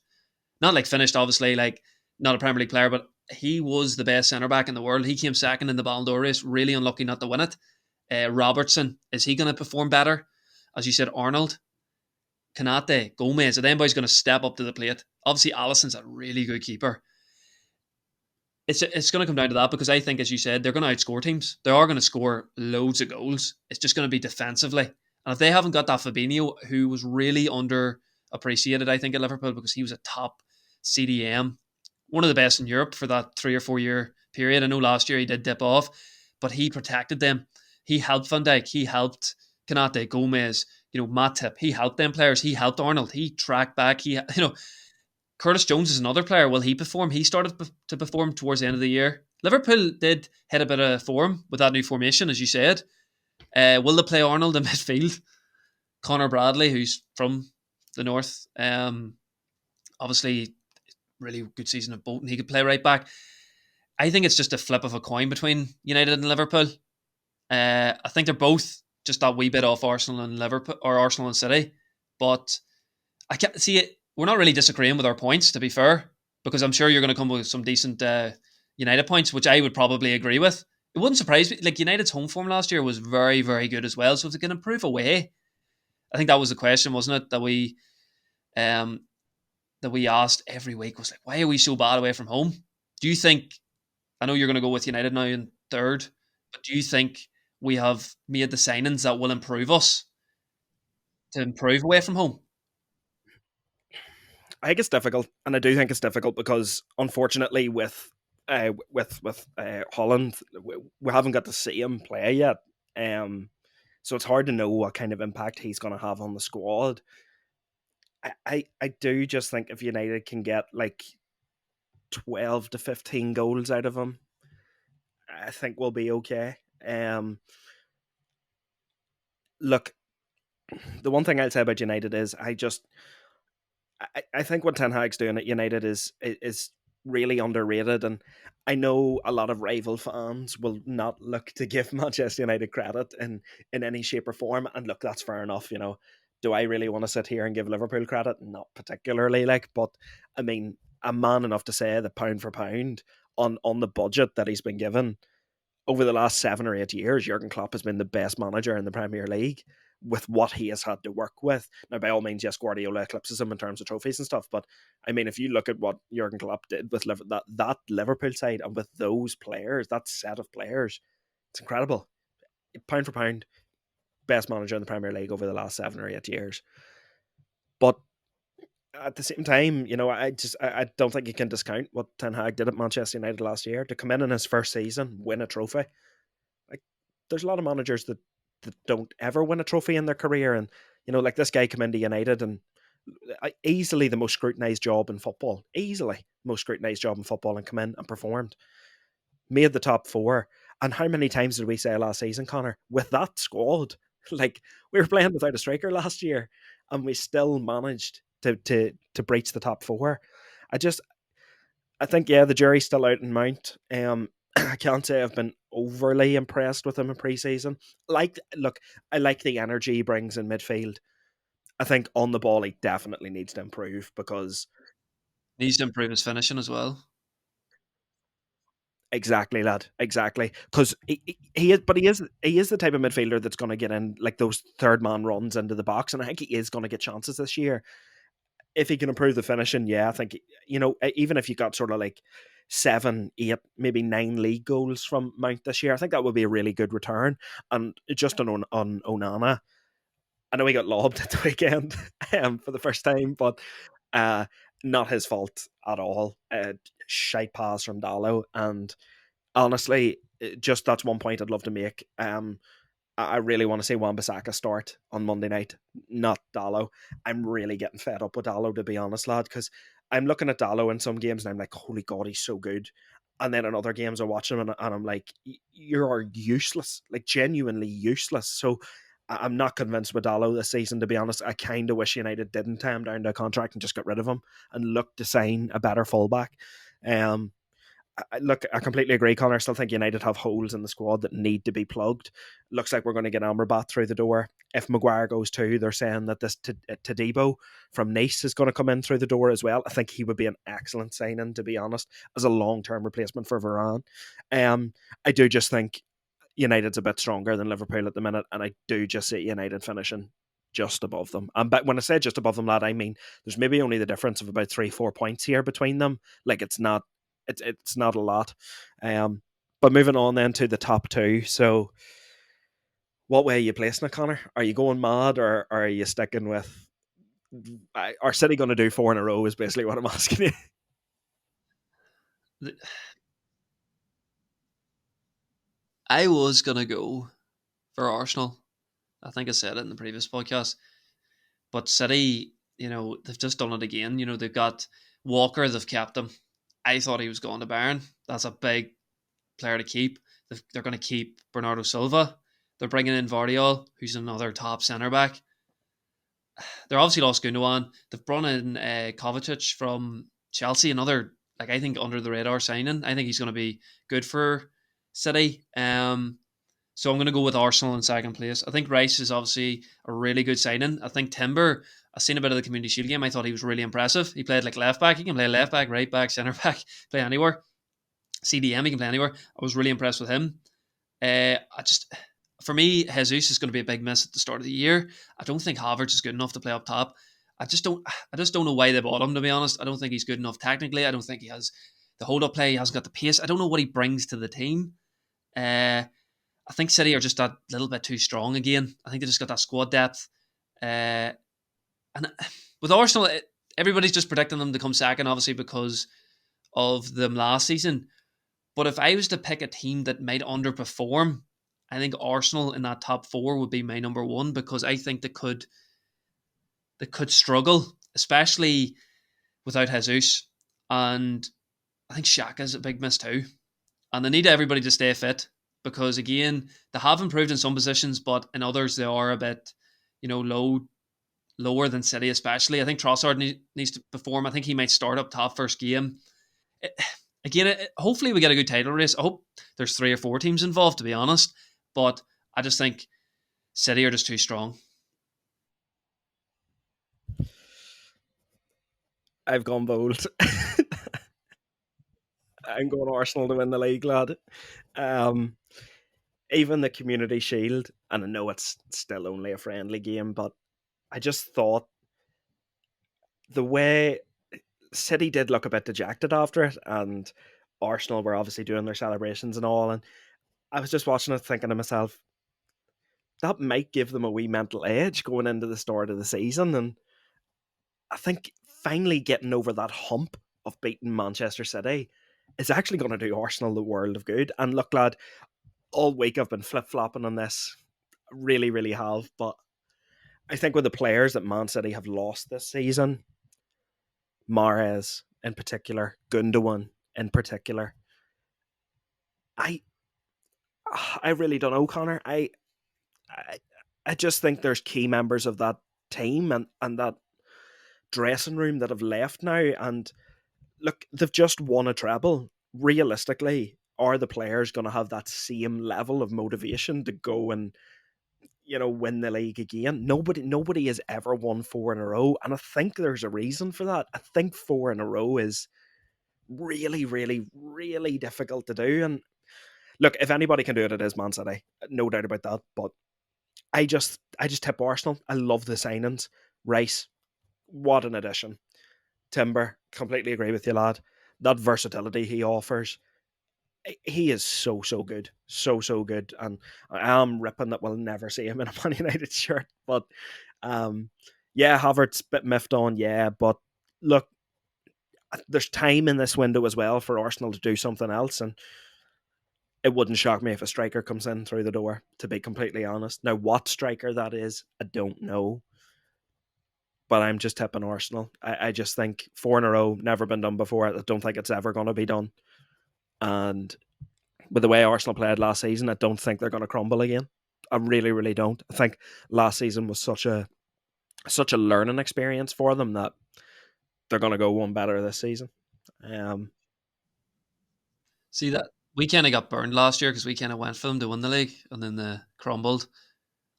Not like finished, obviously, like not a Premier League player, but he was the best centre-back in the world. He came second in the Ballon d'Or race, really unlucky not to win it. Robertson, is he going to perform better? As you said, Arnold, Kanate, Gomez, are them boys going to step up to the plate? Obviously, Alisson's a really good keeper. It's going to come down to that, because I think, as you said, they're going to outscore teams. They are going to score loads of goals. It's just going to be defensively. And if they haven't got that Fabinho, who was really underappreciated, I think, at Liverpool, because he was a top CDM, one of the best in Europe for that 3 or 4 year period. I know last year he did dip off, but he protected them. He helped Van Dijk. He helped Kanate, Gomez, Matip. He helped them players. He helped Arnold. He tracked back. Curtis Jones is another player. Will he perform? He started to perform towards the end of the year. Liverpool did hit a bit of form with that new formation, as you said. Will they play Arnold in midfield? Connor Bradley, who's from the north, obviously really good season of Bolton. He could play right back. I think it's just a flip of a coin between United and Liverpool. I think they're both just that wee bit off Arsenal and Liverpool, or Arsenal and City. But I can't see it. We're not really disagreeing with our points, to be fair, because I'm sure you're going to come with some decent United points, which I would probably agree with. It wouldn't surprise me. Like, United's home form last year was very, very good as well. So if they can improve away, I think that was the question, wasn't it? Um that we asked every week was like, why are we so bad away from home? Do you think? I know you're going to go with United now in third, but do you think we have made the signings that will improve us to improve away from home? I think it's difficult, and I do think it's difficult because, unfortunately, with Holland, we haven't got to see him play yet. So it's hard to know what kind of impact he's going to have on the squad. I do just think if United can get like 12 to 15 goals out of him, I think we'll be okay. Look, the one thing I'll say about United is I think what Ten Hag's doing at United is really underrated, and I know a lot of rival fans will not look to give Manchester United credit in any shape or form, and look, that's fair enough. Do I really want to sit here and give Liverpool credit? Not particularly, but I mean, I'm man enough to say that pound for pound on the budget that he's been given over the last 7 or 8 years, Jurgen Klopp has been the best manager in the Premier League with what he has had to work with. Now, by all means, yes, Guardiola eclipses him in terms of trophies and stuff, but I mean, if you look at what Jurgen Klopp did with that Liverpool side and with those players, that set of players, it's incredible. Pound for pound, best manager in the Premier League over the last 7 or 8 years. But at the same time, I don't think you can discount what Ten Hag did at Manchester United last year to come in his first season, win a trophy. Like, there's a lot of managers that don't ever win a trophy in their career, and like this guy come into United and easily the most scrutinized job in football, and come in and performed, made the top four. And how many times did we say last season, Connor, with that squad, like, we were playing without a striker last year, and we still managed to breach the top four. I think, yeah, the jury's still out in Mount. I can't say I've been overly impressed with him in pre-season. Look, I like the energy he brings in midfield. I think on the ball he definitely needs to improve because Needs to improve his finishing as well. exactly, lad, exactly. Because he is the type of midfielder that's going to get in like those third man runs into the box, and I think he is going to get chances this year. If he can improve the finishing, yeah, I think, even if you got sort of like 7, 8, maybe 9 league goals from Mount this year, I think that would be a really good return. And just on Onana, I know he got lobbed at the weekend for the first time, but not his fault at all. Shite pass from Dallo, and honestly, just that's one point I'd love to make. I really want to see Wan-Bissaka start on Monday night, not Dallo. I'm really getting fed up with Dallo, to be honest, lad, because I'm looking at Dallo in some games and I'm like, holy God, he's so good. And then in other games I watch him and I'm like, you're useless, like genuinely useless. So I'm not convinced with Dallo this season, to be honest. I kind of wish United didn't tie him down to a contract and just got rid of him and look to sign a better fullback. Look, I completely agree, Connor. I still think United have holes in the squad that need to be plugged. Looks like we're going to get Amrabat through the door. If Maguire goes too, they're saying that this Todibo from Nice is going to come in through the door as well. I think he would be an excellent signing, to be honest, as a long-term replacement for Varane. I do just think United's a bit stronger than Liverpool at the minute, and I do just see United finishing just above them. But when I say just above them, lad, I mean there's maybe only the difference of about 3-4 points here between them. Like, it's not a lot. But moving on then to the top two. So what way are you placing it, Connor? Are you going mad, or are you sticking with are City going to do 4 in a row is basically what I'm asking you. th- I was gonna go for Arsenal. I think I said it in the previous podcast, but City, they've just done it again. They've got Walker, they've kept him. I thought he was going to Bayern. That's a big player to keep. They're going to keep Bernardo Silva. They're bringing in Vardiol, who's another top centre back. They're obviously lost Gundogan. They've brought in Kovacic from Chelsea, another, like, I think under the radar signing. I think he's going to be good for City. So I'm going to go with Arsenal in second place. I think Rice is obviously a really good signing. I think Timber, I've seen a bit of the Community Shield game. I thought he was really impressive. He played like left back. He can play left back, right back, centre back, play anywhere. CDM, he can play anywhere. I was really impressed with him. For me, Jesus is going to be a big miss at the start of the year. I don't think Havertz is good enough to play up top. I just don't know why they bought him, to be honest. I don't think he's good enough technically. I don't think he has the hold up play. He hasn't got the pace. I don't know what he brings to the team. I think City are just that little bit too strong again. I think they just got that squad depth. And with Arsenal, everybody's just predicting them to come second, obviously, because of them last season. But if I was to pick a team that might underperform, I think Arsenal in that top four would be my number one, because I think they could struggle, especially without Jesus. And I think Xhaka's a big miss too. And they need everybody to stay fit, because again, they have improved in some positions, but in others they are a bit, lower than City, especially. I think Trossard needs to perform. I think he might start up top first game. Again, hopefully we get a good title race. I hope there's 3 or 4 teams involved, to be honest. But I just think City are just too strong. I've gone bold. I'm going Arsenal to win the league, lad. Um, Even the Community Shield, and I know it's still only a friendly game, but I just thought the way City did look a bit dejected after it, and Arsenal were obviously doing their celebrations and all, and I was just watching it thinking to myself, that might give them a wee mental edge going into the start of the season, and I think finally getting over that hump of beating Manchester City is actually going to do Arsenal the world of good. And look, lad, all week I've been flip-flopping on this, really, really have, but I think with the players that Man City have lost this season, Mahrez in particular, Gundogan in particular, I I really don't know, Connor. I, I just think there's key members of that team and that dressing room that have left now. And look, they've just won a treble. Realistically, are the players going to have that same level of motivation to go and win the league again? Nobody has ever won 4 in a row, and I think there's a reason for that. I think 4 in a row is really, really, really difficult to do. And look, if anybody can do it, it is Man City, no doubt about that. But I just tip Arsenal. I love the signings. Rice, what an addition. Timber, completely agree with you, lad. That versatility he offers, he is so, so good. So, so good. And I am ripping that we'll never see him in a Man United shirt. But yeah, Havertz, bit miffed on, yeah. But look, there's time in this window as well for Arsenal to do something else. And it wouldn't shock me if a striker comes in through the door, to be completely honest. Now, what striker that is, I don't know. But I'm just tipping Arsenal. I just think 4 in a row, never been done before. I don't think it's ever going to be done. And with the way Arsenal played last season, I don't think they're going to crumble again. I really, really don't. I think last season was such a learning experience for them that they're going to go one better this season. See that we kind of got burned last year because we kind of went for them to win the league and then they crumbled.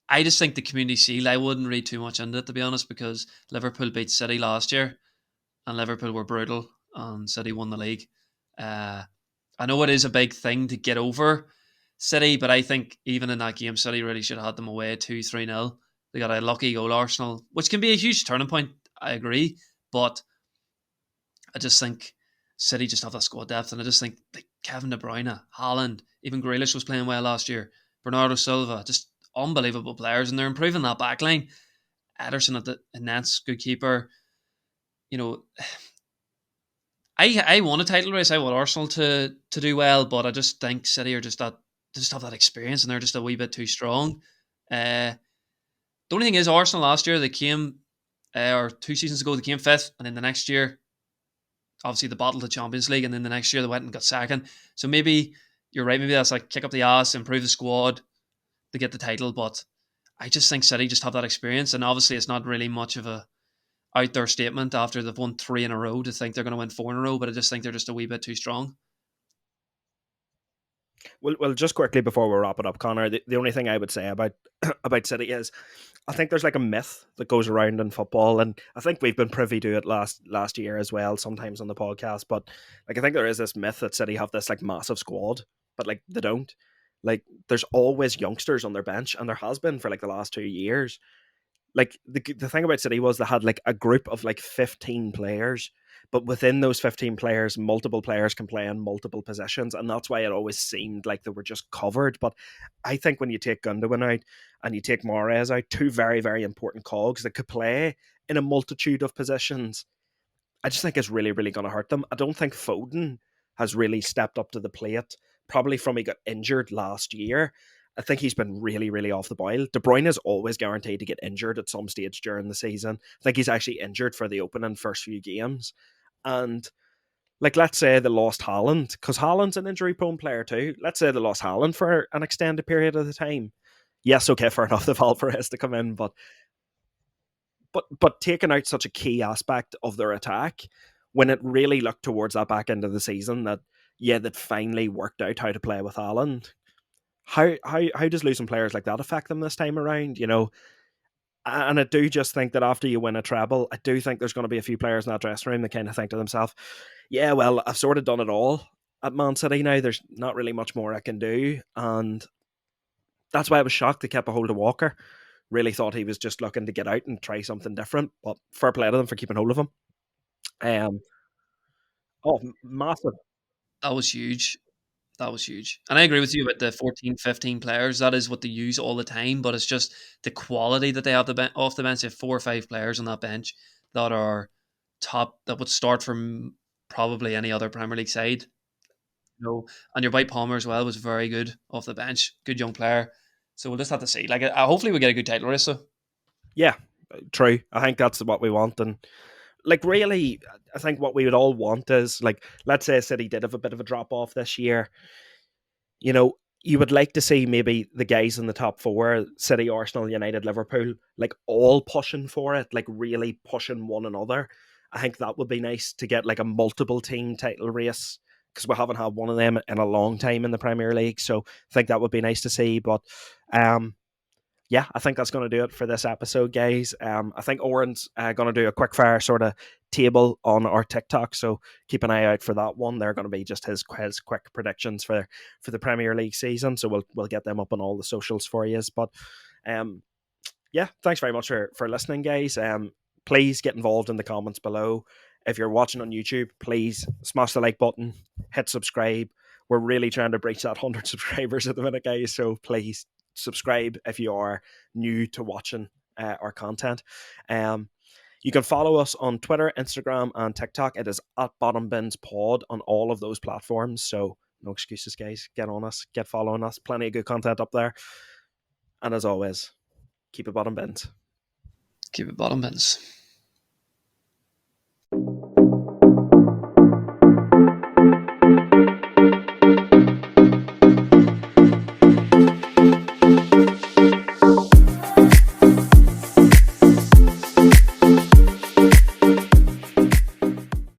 I just think the Community Shield, I wouldn't read too much into it, to be honest, because Liverpool beat City last year and Liverpool were brutal and City won the league. I know it is a big thing to get over City, but I think even in that game, City really should have had them away 2-3-0. They got a lucky goal, Arsenal, which can be a huge turning point, I agree. But I just think City just have that squad depth, and I just think like Kevin De Bruyne, Haaland, even Grealish was playing well last year. Bernardo Silva, just unbelievable players, and they're improving that back line. Ederson at the Nets, good keeper. You know, I want a title race. I want Arsenal to do well, but I just think City are just that they just have that experience and they're just a wee bit too strong. The only thing is, Arsenal last year they came, or 2 seasons ago they came fifth, and then the next year, obviously, they battled the Champions League, and then the next year they went and got second. So maybe you're right. Maybe that's like kick up the ass, improve the squad to get the title. But I just think City just have that experience, and obviously it's not really much of a out there statement after they've won 3 in a row to think they're going to win 4 in a row. But I just think they're just a wee bit too strong. Well, just quickly before we wrap it up, Connor, the only thing I would say about about City is I think there's like a myth that goes around in football, and I think we've been privy to it last year as well, sometimes on the podcast. But like, I think there is this myth that City have this like massive squad, but like they don't. Like, there's always youngsters on their bench, and there has been for like the last 2 years. Like the thing about City was they had like a group of like 15 players, but within those 15 players, multiple players can play in multiple positions, and that's why it always seemed like they were just covered. But I think when you take Gundogan out and you take Mahrez out, two very, very important cogs that could play in a multitude of positions, I just think it's really, really going to hurt them. I don't think Foden has really stepped up to the plate, probably from he got injured last year. I think he's been really, really off the boil. De Bruyne is always guaranteed to get injured at some stage during the season. I think he's actually injured for the opening first few games. And like, let's say they lost Haaland, because Haaland's an injury-prone player too. Let's say they lost Haaland for an extended period of the time. Yes, okay, fair enough, if Alvarez to come in, but taking out such a key aspect of their attack when it really looked towards that back end of the season that they'd finally worked out how to play with Haaland. How does losing players like that affect them this time around? You know, and I do just think that after you win a treble, I do think there's going to be a few players in that dressing room that kind of think to themselves, "Yeah, well, I've sort of done it all at Man City now. There's not really much more I can do," and that's why I was shocked they kept a hold of Walker. Really thought he was just looking to get out and try something different. But fair play to them for keeping hold of him. Um, Massive. That was huge. That was huge. And I agree with you about the 14, 15 players. That is what they use all the time, but it's just the quality that they have off the bench. They have 4 or 5 players on that bench that are top, that would start from probably any other Premier League side. And your White Palmer as well was very good off the bench. Good young player. So we'll just have to see. Like, hopefully we get a good title race. So Yeah, true. I think that's what we want. And like, really, I think what we would all want is, like, let's say City did have a bit of a drop off this year. You know, you would like to see maybe the guys in the top four, City, Arsenal, United, Liverpool, like all pushing for it, like really pushing one another. I think that would be nice to get like a multiple team title race, because we haven't had one of them in a long time in the Premier League. So I think that would be nice to see. But um, yeah, I think that's going to do it for this episode, guys. I think Oren's going to do a quick fire sort of table on our TikTok, so keep an eye out for that one. They're going to be just his quick predictions for the Premier League season, so we'll get them up on all the socials for you. But yeah, thanks very much for listening, guys. Please get involved in the comments below. If you're watching on YouTube, please smash the like button, hit subscribe. We're really trying to breach that 100 subscribers at the minute, guys, so please subscribe if you are new to watching our content. You can follow us on Twitter, Instagram, and TikTok. It is at bottombinspod on all of those platforms. So no excuses, guys. Get on us, get following us. Plenty of good content up there. And as always, keep it bottom bins. keep it bottom bins.